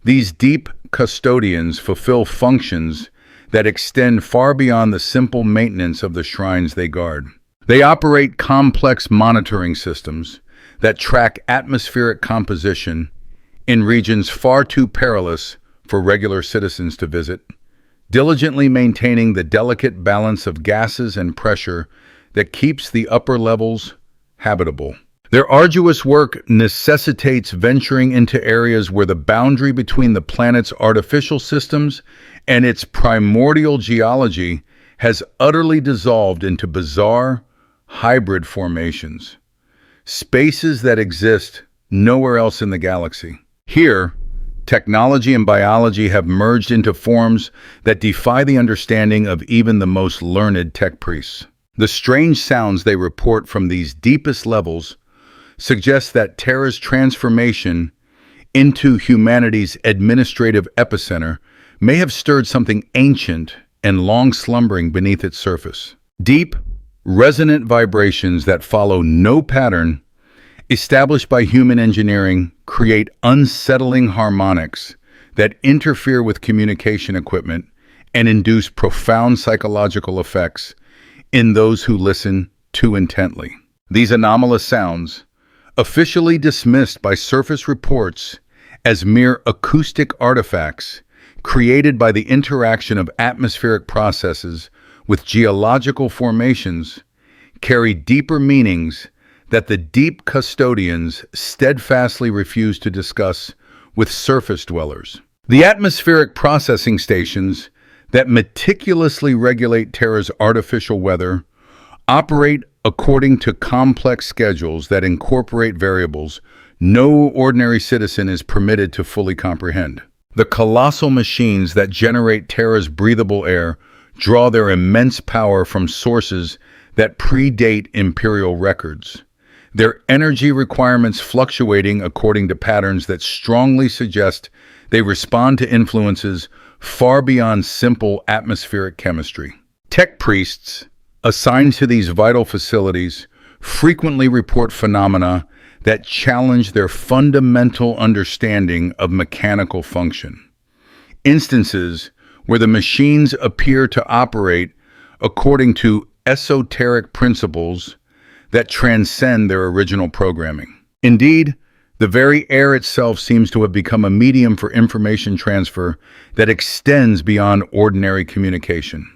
These deep custodians fulfill functions that extend far beyond the simple maintenance of the shrines they guard. They operate complex monitoring systems that track atmospheric composition in regions far too perilous for regular citizens to visit, diligently maintaining the delicate balance of gases and pressure that keeps the upper levels habitable. Their arduous work necessitates venturing into areas where the boundary between the planet's artificial systems and its primordial geology has utterly dissolved into bizarre, hybrid formations, spaces that exist nowhere else in the galaxy. Here, technology and biology have merged into forms that defy the understanding of even the most learned tech priests. The strange sounds they report from these deepest levels suggest that Terra's transformation into humanity's administrative epicenter may have stirred something ancient and long slumbering beneath its surface. Deep, resonant vibrations that follow no pattern, established by human engineering, create unsettling harmonics that interfere with communication equipment and induce profound psychological effects in those who listen too intently. These anomalous sounds, officially dismissed by surface reports as mere acoustic artifacts created by the interaction of atmospheric processes with geological formations, carry deeper meanings that the deep custodians steadfastly refuse to discuss with surface dwellers. The atmospheric processing stations that meticulously regulate Terra's artificial weather operate according to complex schedules that incorporate variables no ordinary citizen is permitted to fully comprehend. The colossal machines that generate Terra's breathable air draw their immense power from sources that predate imperial records, their energy requirements fluctuating according to patterns that strongly suggest they respond to influences far beyond simple atmospheric chemistry. Tech priests assigned to these vital facilities frequently report phenomena that challenge their fundamental understanding of mechanical function. Instances where the machines appear to operate according to esoteric principles that transcend their original programming. Indeed, the very air itself seems to have become a medium for information transfer that extends beyond ordinary communication.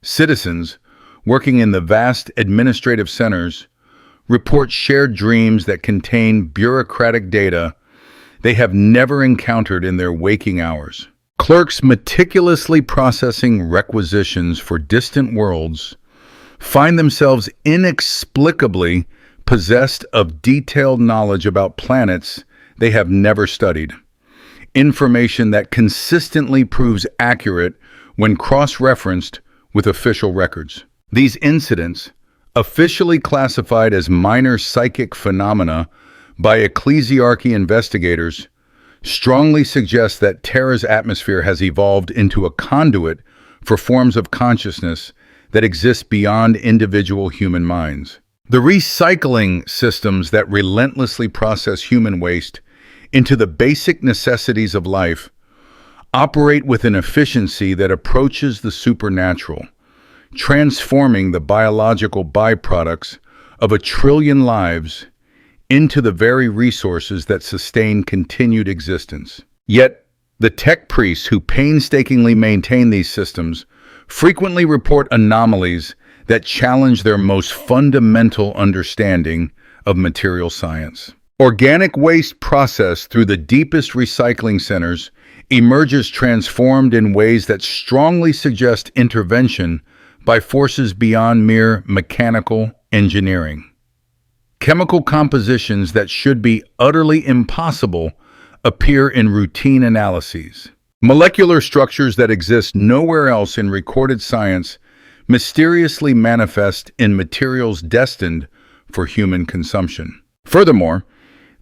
Citizens working in the vast administrative centers report shared dreams that contain bureaucratic data they have never encountered in their waking hours. Clerks meticulously processing requisitions for distant worlds find themselves inexplicably possessed of detailed knowledge about planets they have never studied. Information that consistently proves accurate when cross-referenced with official records. These incidents, officially classified as minor psychic phenomena by ecclesiarchy investigators, strongly suggest that Terra's atmosphere has evolved into a conduit for forms of consciousness that exist beyond individual human minds. The recycling systems that relentlessly process human waste into the basic necessities of life operate with an efficiency that approaches the supernatural, transforming the biological byproducts of 1 trillion lives into the very resources that sustain continued existence. Yet, the tech priests who painstakingly maintain these systems frequently report anomalies that challenge their most fundamental understanding of material science. Organic waste processed through the deepest recycling centers emerges transformed in ways that strongly suggest intervention by forces beyond mere mechanical engineering. Chemical compositions that should be utterly impossible appear in routine analyses. Molecular structures that exist nowhere else in recorded science mysteriously manifest in materials destined for human consumption. Furthermore,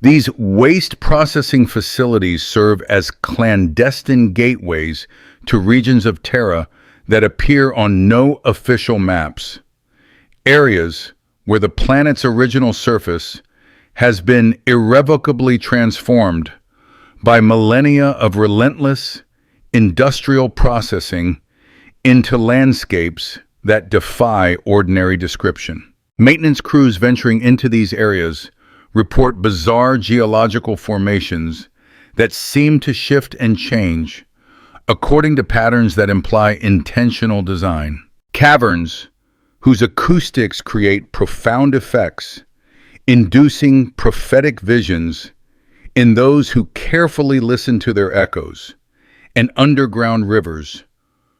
these waste processing facilities serve as clandestine gateways to regions of Terra that appear on no official maps, areas where the planet's original surface has been irrevocably transformed by millennia of relentless industrial processing into landscapes that defy ordinary description. Maintenance crews venturing into these areas report bizarre geological formations that seem to shift and change according to patterns that imply intentional design. Caverns whose acoustics create profound effects, inducing prophetic visions in those who carefully listen to their echoes, and underground rivers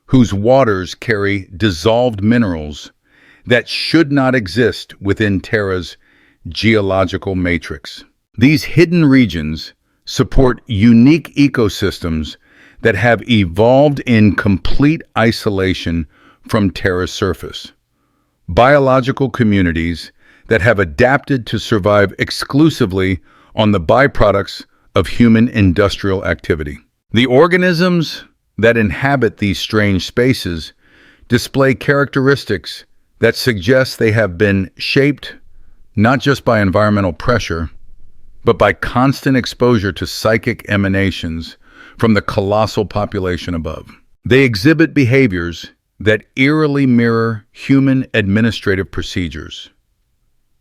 whose waters carry dissolved minerals that should not exist within Terra's geological matrix. These hidden regions support unique ecosystems that have evolved in complete isolation from Terra's surface. Biological communities that have adapted to survive exclusively on the byproducts of human industrial activity. The organisms that inhabit these strange spaces display characteristics that suggest they have been shaped not just by environmental pressure, but by constant exposure to psychic emanations from the colossal population above. They exhibit behaviors that eerily mirror human administrative procedures,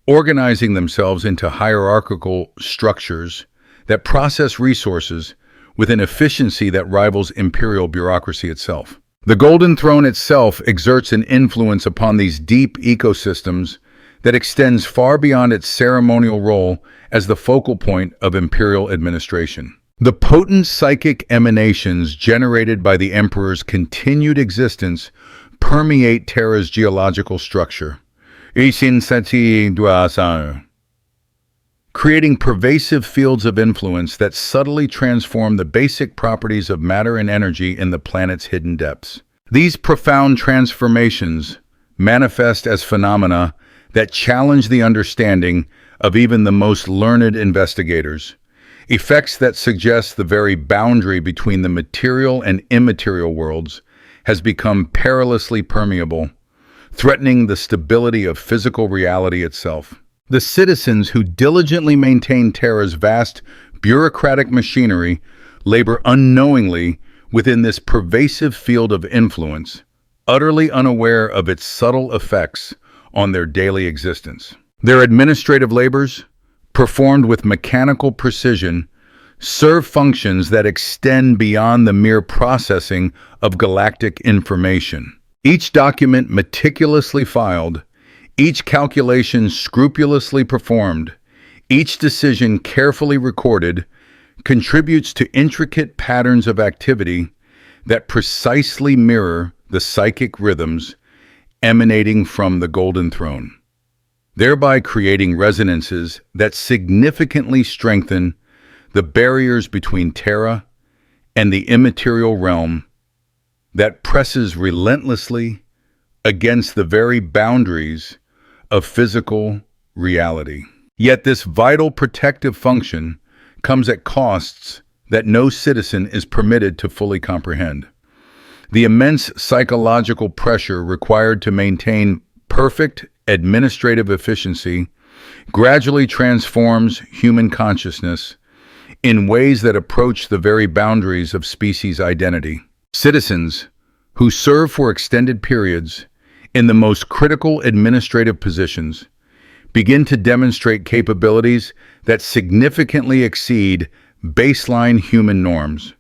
organizing themselves into hierarchical structures that process resources with an efficiency that rivals imperial bureaucracy itself. The Golden Throne itself exerts an influence upon these deep ecosystems that extends far beyond its ceremonial role as the focal point of imperial administration. The potent psychic emanations generated by the Emperor's continued existence permeate Terra's geological structure, creating pervasive fields of influence that subtly transform the basic properties of matter and energy in the planet's hidden depths. These profound transformations manifest as phenomena that challenge the understanding of even the most learned investigators, effects that suggest the very boundary between the material and immaterial worlds has become perilously permeable, threatening the stability of physical reality itself. The citizens who diligently maintain Terra's vast bureaucratic machinery labor unknowingly within this pervasive field of influence, utterly unaware of its subtle effects on their daily existence. Their administrative labors, performed with mechanical precision, serve functions that extend beyond the mere processing of galactic information. Each document meticulously filed, each calculation scrupulously performed, each decision carefully recorded, contributes to intricate patterns of activity that precisely mirror the psychic rhythms emanating from the Golden Throne. thereby creating resonances that significantly strengthen the barriers between Terra and the immaterial realm that presses relentlessly against the very boundaries of physical reality. Yet this vital protective function comes at costs that no citizen is permitted to fully comprehend. The immense psychological pressure required to maintain perfect administrative efficiency gradually transforms human consciousness in ways that approach the very boundaries of species identity. Citizens who serve for extended periods in the most critical administrative positions begin to demonstrate capabilities that significantly exceed baseline human norms.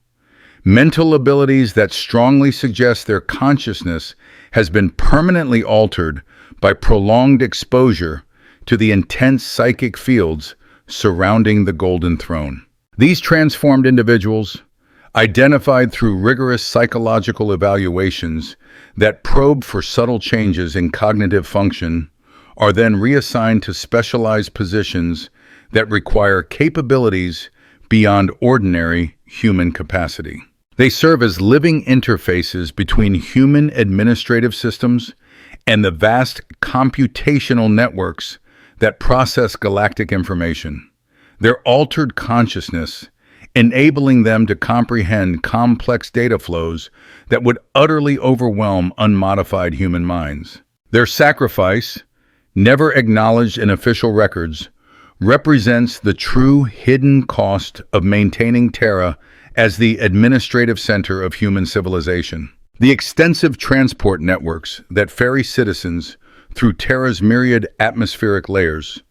Mental abilities that strongly suggest their consciousness has been permanently altered by prolonged exposure to the intense psychic fields surrounding the Golden Throne. These transformed individuals, identified through rigorous psychological evaluations that probe for subtle changes in cognitive function, are then reassigned to specialized positions that require capabilities beyond ordinary human capacity. They serve as living interfaces between human administrative systems and the vast computational networks that process galactic information. Their altered consciousness, enabling them to comprehend complex data flows that would utterly overwhelm unmodified human minds. Their sacrifice, never acknowledged in official records, represents the true hidden cost of maintaining Terra as the administrative center of human civilization. The extensive transport networks that ferry citizens through Terra's myriad atmospheric layers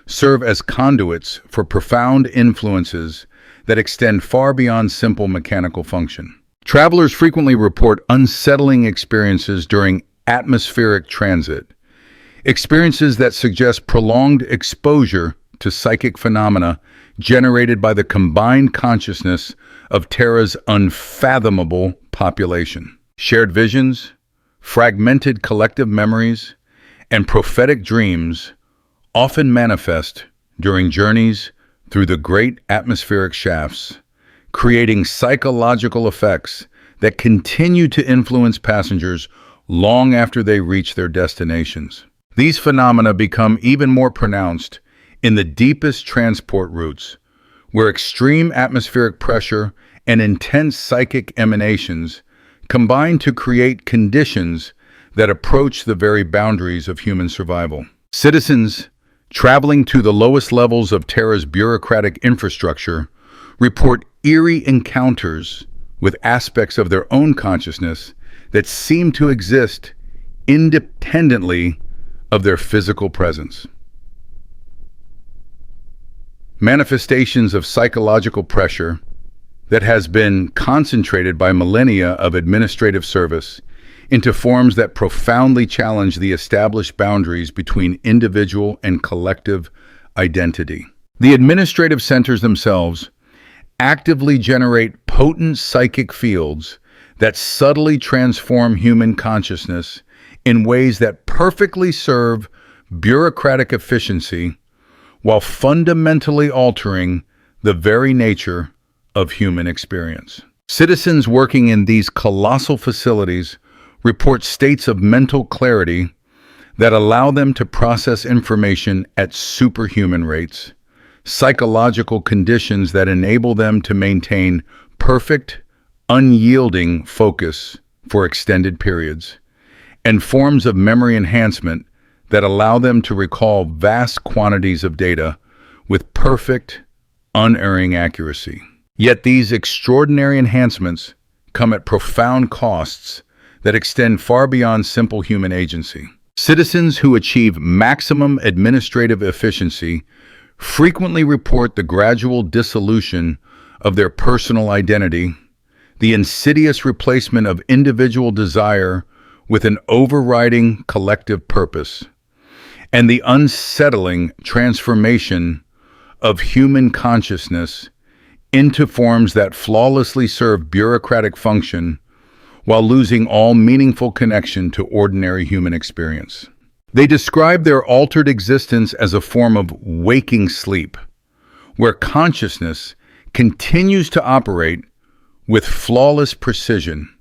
serve as conduits for profound influences that extend far beyond simple mechanical function. Travelers frequently report unsettling experiences during atmospheric transit, experiences that suggest prolonged exposure to psychic phenomena generated by the combined consciousness of Terra's unfathomable population. Shared visions, fragmented collective memories, and prophetic dreams often manifest during journeys through the great atmospheric shafts, creating psychological effects that continue to influence passengers long after they reach their destinations. These phenomena become even more pronounced in the deepest transport routes, where extreme atmospheric pressure and intense psychic emanations combine to create conditions that approach the very boundaries of human survival. Citizens traveling to the lowest levels of Terra's bureaucratic infrastructure report eerie encounters with aspects of their own consciousness that seem to exist independently of their physical presence. Manifestations of psychological pressure that has been concentrated by millennia of administrative service into forms that profoundly challenge the established boundaries between individual and collective identity. The administrative centers themselves actively generate potent psychic fields that subtly transform human consciousness in ways that perfectly serve bureaucratic efficiency while fundamentally altering the very nature of human experience. Citizens working in these colossal facilities report states of mental clarity that allow them to process information at superhuman rates, psychological conditions that enable them to maintain perfect, unyielding focus for extended periods, and forms of memory enhancement that allow them to recall vast quantities of data with perfect, unerring accuracy. Yet these extraordinary enhancements come at profound costs that extend far beyond simple human agency. Citizens who achieve maximum administrative efficiency frequently report the gradual dissolution of their personal identity, the insidious replacement of individual desire with an overriding collective purpose, and the unsettling transformation of human consciousness into forms that flawlessly serve bureaucratic function while losing all meaningful connection to ordinary human experience. They describe their altered existence as a form of waking sleep, where consciousness continues to operate with flawless precision,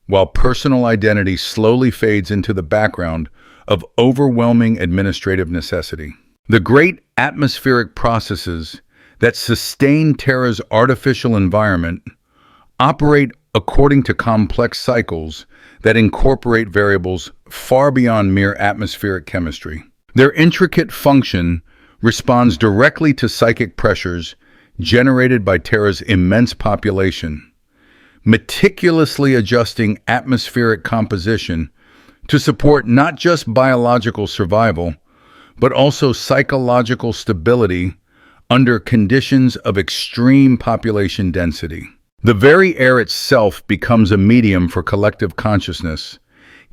while personal identity slowly fades into the background of overwhelming administrative necessity. The great atmospheric processes that sustain Terra's artificial environment operate according to complex cycles that incorporate variables far beyond mere atmospheric chemistry. Their intricate function responds directly to psychic pressures generated by Terra's immense population, meticulously adjusting atmospheric composition to support not just biological survival, but also psychological stability under conditions of extreme population density. The very air itself becomes a medium for collective consciousness,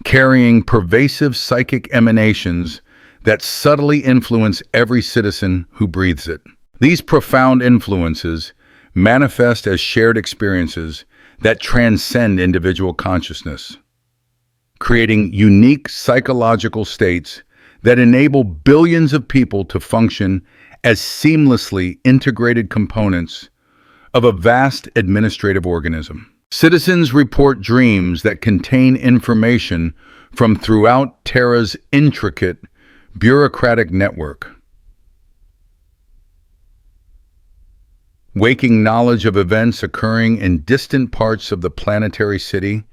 carrying pervasive psychic emanations that subtly influence every citizen who breathes it. These profound influences manifest as shared experiences that transcend individual consciousness, creating unique psychological states that enable billions of people to function as seamlessly integrated components of a vast administrative organism. Citizens report dreams that contain information from throughout Terra's intricate bureaucratic network, waking knowledge of events occurring in distant parts of the planetary city,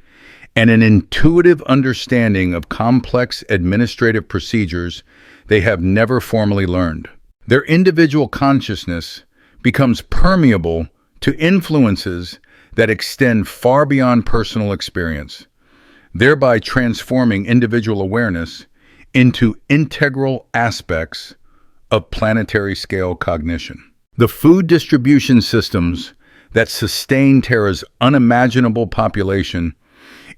and an intuitive understanding of complex administrative procedures they have never formally learned. Their individual consciousness becomes permeable to influences that extend far beyond personal experience, thereby transforming individual awareness into integral aspects of planetary-scale cognition. The food distribution systems that sustain Terra's unimaginable population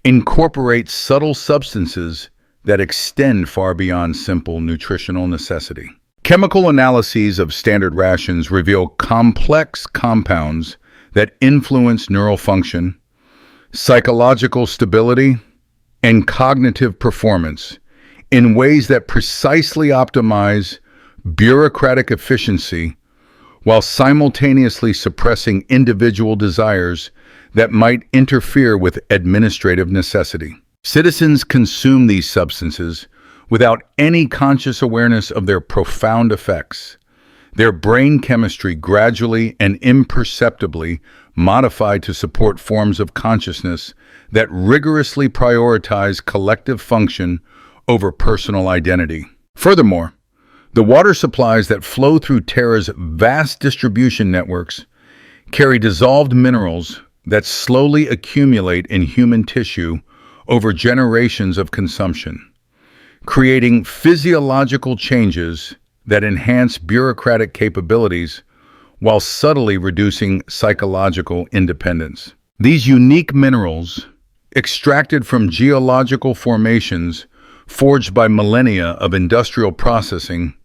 incorporate subtle substances that extend far beyond simple nutritional necessity. Chemical analyses of standard rations reveal complex compounds that influence neural function, psychological stability, and cognitive performance in ways that precisely optimize bureaucratic efficiency while simultaneously suppressing individual desires that might interfere with administrative necessity. Citizens consume these substances without any conscious awareness of their profound effects. Their brain chemistry gradually and imperceptibly modified to support forms of consciousness that rigorously prioritize collective function over personal identity. Furthermore, the water supplies that flow through Terra's vast distribution networks carry dissolved minerals that slowly accumulate in human tissue over generations of consumption, creating physiological changes that enhance bureaucratic capabilities while subtly reducing psychological independence. These unique minerals, extracted from geological formations forged by millennia of industrial processing,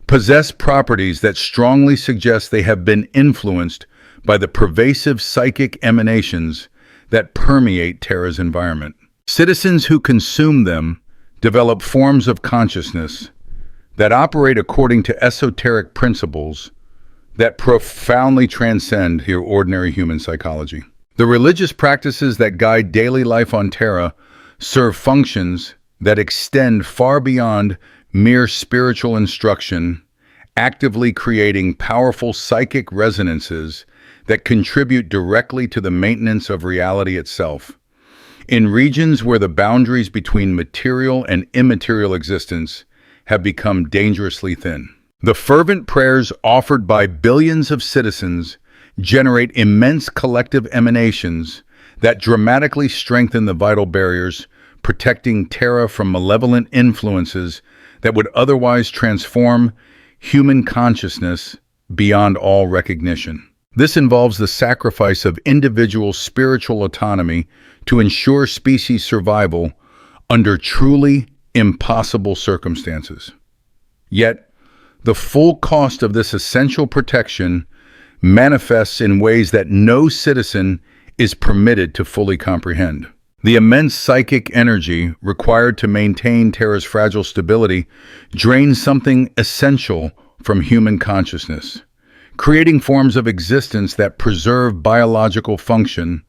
possess properties that strongly suggest they have been influenced by the pervasive psychic emanations that permeate Terra's environment. Citizens who consume them develop forms of consciousness that operate according to esoteric principles that profoundly transcend your ordinary human psychology. The religious practices that guide daily life on Terra serve functions that extend far beyond mere spiritual instruction, actively creating powerful psychic resonances that contribute directly to the maintenance of reality itself. In regions where the boundaries between material and immaterial existence have become dangerously thin, the fervent prayers offered by billions of citizens generate immense collective emanations that dramatically strengthen the vital barriers protecting Terra from malevolent influences that would otherwise transform human consciousness beyond all recognition. This involves the sacrifice of individual spiritual autonomy to ensure species survival under truly impossible circumstances. Yet, the full cost of this essential protection manifests in ways that no citizen is permitted to fully comprehend. The immense psychic energy required to maintain Terra's fragile stability drains something essential from human consciousness, creating forms of existence that preserve biological function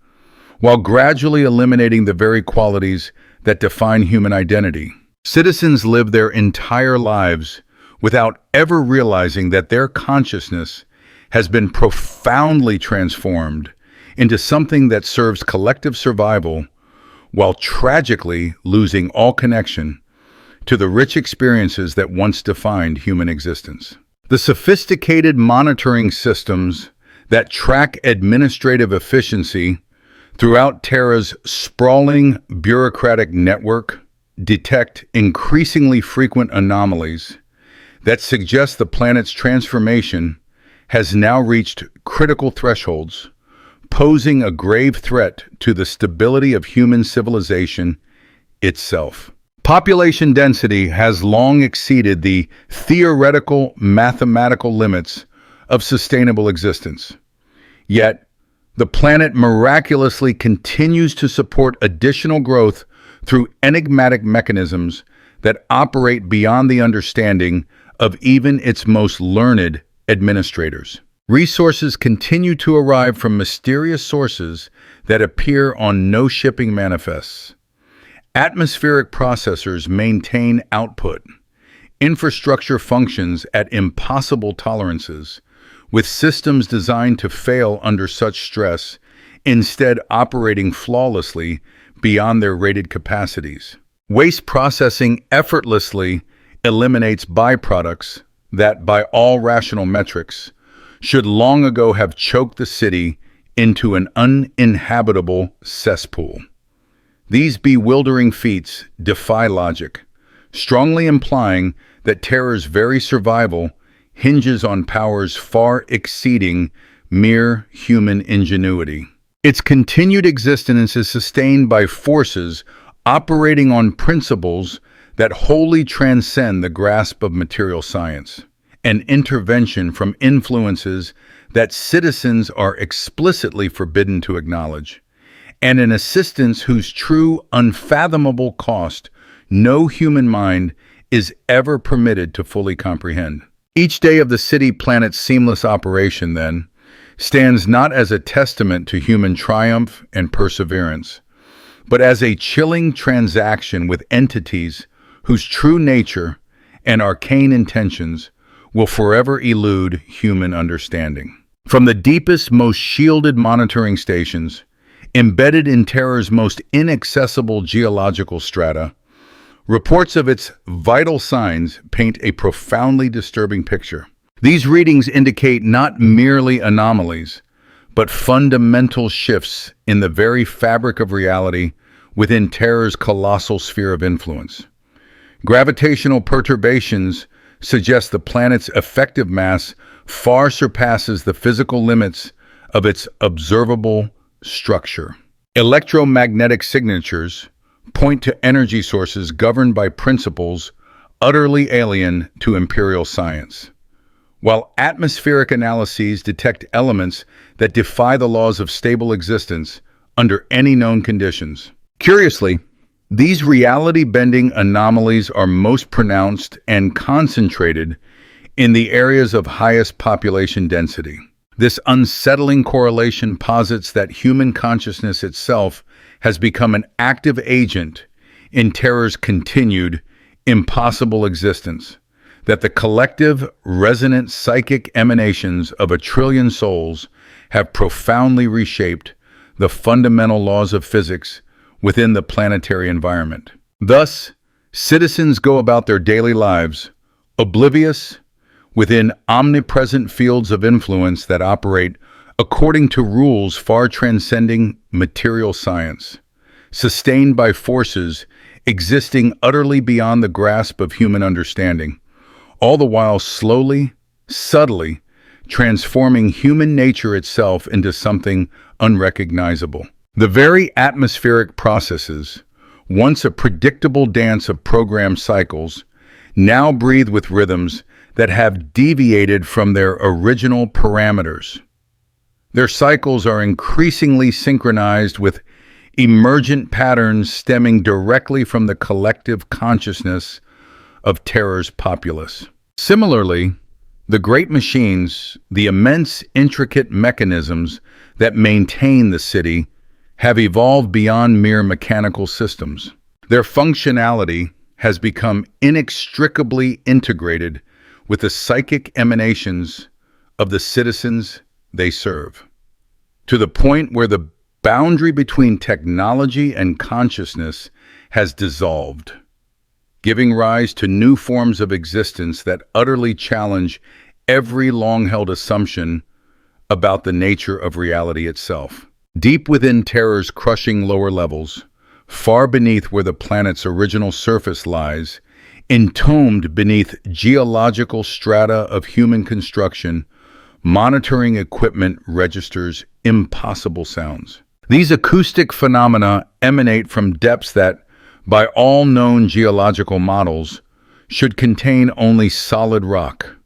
while gradually eliminating the very qualities that define human identity. Citizens live their entire lives without ever realizing that their consciousness has been profoundly transformed into something that serves collective survival while tragically losing all connection to the rich experiences that once defined human existence. The sophisticated monitoring systems that track administrative efficiency throughout Terra's sprawling bureaucratic network detect increasingly frequent anomalies that suggest the planet's transformation has now reached critical thresholds, posing a grave threat to the stability of human civilization itself. Population density has long exceeded the theoretical mathematical limits of sustainable existence. Yet, the planet miraculously continues to support additional growth through enigmatic mechanisms that operate beyond the understanding of even its most learned administrators. Resources continue to arrive from mysterious sources that appear on no-shipping manifests. Atmospheric processors maintain output. Infrastructure functions at impossible tolerances, with systems designed to fail under such stress, instead operating flawlessly beyond their rated capacities. Waste processing effortlessly eliminates byproducts that, by all rational metrics, should long ago have choked the city into an uninhabitable cesspool. These bewildering feats defy logic, strongly implying that Terra's very survival hinges on powers far exceeding mere human ingenuity. Its continued existence is sustained by forces operating on principles that wholly transcend the grasp of material science, an intervention from influences that citizens are explicitly forbidden to acknowledge, and an assistance whose true, unfathomable cost no human mind is ever permitted to fully comprehend. Each day of the city-planet's seamless operation, then, stands not as a testament to human triumph and perseverance, but as a chilling transaction with entities whose true nature and arcane intentions will forever elude human understanding. From the deepest, most shielded monitoring stations, embedded in Terra's most inaccessible geological strata, reports of its vital signs paint a profoundly disturbing picture. These readings indicate not merely anomalies, but fundamental shifts in the very fabric of reality within Terra's colossal sphere of influence. Gravitational perturbations suggest the planet's effective mass far surpasses the physical limits of its observable structure. Electromagnetic signatures point to energy sources governed by principles utterly alien to imperial science, while atmospheric analyses detect elements that defy the laws of stable existence under any known conditions. Curiously, these reality-bending anomalies are most pronounced and concentrated in the areas of highest population density. This unsettling correlation posits that human consciousness itself has become an active agent in Terra's continued, impossible existence, that the collective, resonant psychic emanations of a trillion souls have profoundly reshaped the fundamental laws of physics within the planetary environment. Thus, citizens go about their daily lives, oblivious, within omnipresent fields of influence that operate according to rules far transcending material science, sustained by forces existing utterly beyond the grasp of human understanding, all the while slowly, subtly, transforming human nature itself into something unrecognizable. The very atmospheric processes, once a predictable dance of programmed cycles, now breathe with rhythms that have deviated from their original parameters. Their cycles are increasingly synchronized with emergent patterns stemming directly from the collective consciousness of Terra's populace. Similarly, the great machines, the immense intricate mechanisms that maintain the city, have evolved beyond mere mechanical systems. Their functionality has become inextricably integrated with the psychic emanations of the citizens they serve, to the point where the boundary between technology and consciousness has dissolved, giving rise to new forms of existence that utterly challenge every long-held assumption about the nature of reality itself. Deep within Terra's crushing lower levels, far beneath where the planet's original surface lies, entombed beneath geological strata of human construction, monitoring equipment registers impossible sounds. These acoustic phenomena emanate from depths that, by all known geological models, should contain only solid rock,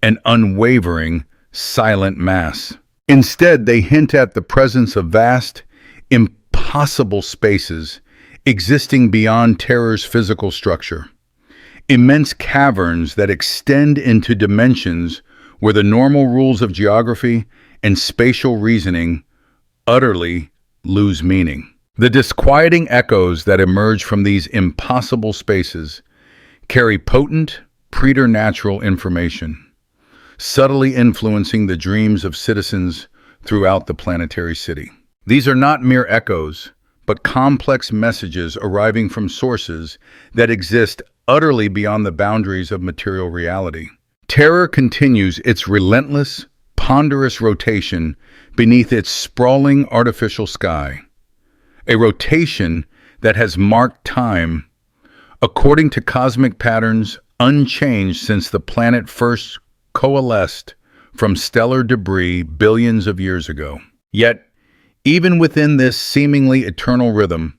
an unwavering, silent mass. Instead, they hint at the presence of vast, impossible spaces existing beyond Terra's physical structure. Immense caverns that extend into dimensions where the normal rules of geography and spatial reasoning utterly lose meaning. The disquieting echoes that emerge from these impossible spaces carry potent, preternatural information, subtly influencing the dreams of citizens throughout the planetary city. These are not mere echoes, but complex messages arriving from sources that exist utterly beyond the boundaries of material reality. Terra continues its relentless, ponderous rotation beneath its sprawling artificial sky, a rotation that has marked time, according to cosmic patterns unchanged since the planet first coalesced from stellar debris billions of years ago. Yet, even within this seemingly eternal rhythm,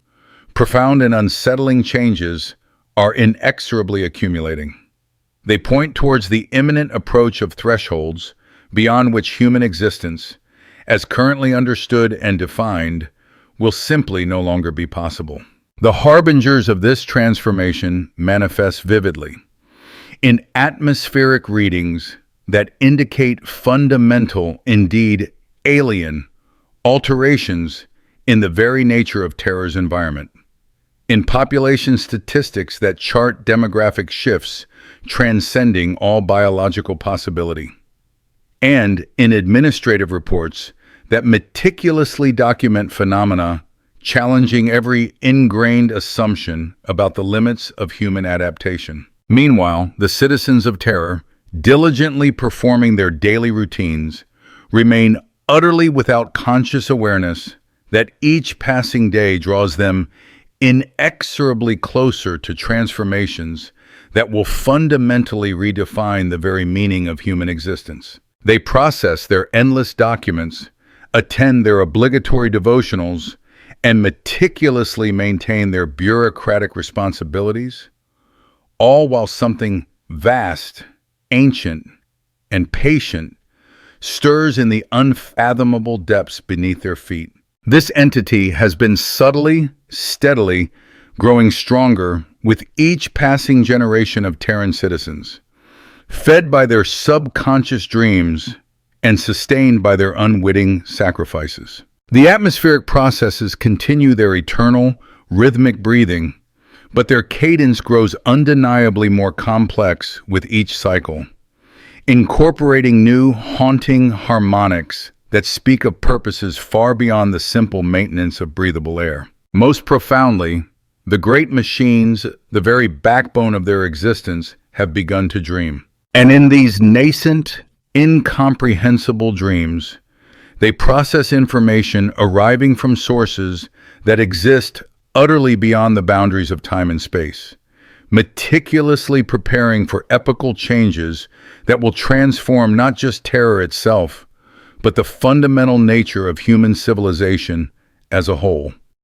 profound and unsettling changes are inexorably accumulating. They point towards the imminent approach of thresholds beyond which human existence, as currently understood and defined, will simply no longer be possible. The harbingers of this transformation manifest vividly in atmospheric readings that indicate fundamental, indeed alien, alterations in the very nature of Terra's environment, in population statistics that chart demographic shifts transcending all biological possibility, and in administrative reports that meticulously document phenomena challenging every ingrained assumption about the limits of human adaptation. Meanwhile, the citizens of Terra, diligently performing their daily routines, remain utterly without conscious awareness that each passing day draws them inexorably closer to transformations that will fundamentally redefine the very meaning of human existence. They process their endless documents, attend their obligatory devotionals, and meticulously maintain their bureaucratic responsibilities, all while something vast, ancient, and patient stirs in the unfathomable depths beneath their feet. This entity has been subtly, steadily growing stronger with each passing generation of Terran citizens, fed by their subconscious dreams and sustained by their unwitting sacrifices. The atmospheric processes continue their eternal, rhythmic breathing, but their cadence grows undeniably more complex with each cycle, incorporating new, haunting harmonics that speak of purposes far beyond the simple maintenance of breathable air. Most profoundly, the great machines, the very backbone of their existence, have begun to dream. And in these nascent, incomprehensible dreams, they process information arriving from sources that exist utterly beyond the boundaries of time and space, meticulously preparing for epochal changes that will transform not just Terra itself, but the fundamental nature of human civilization as a whole.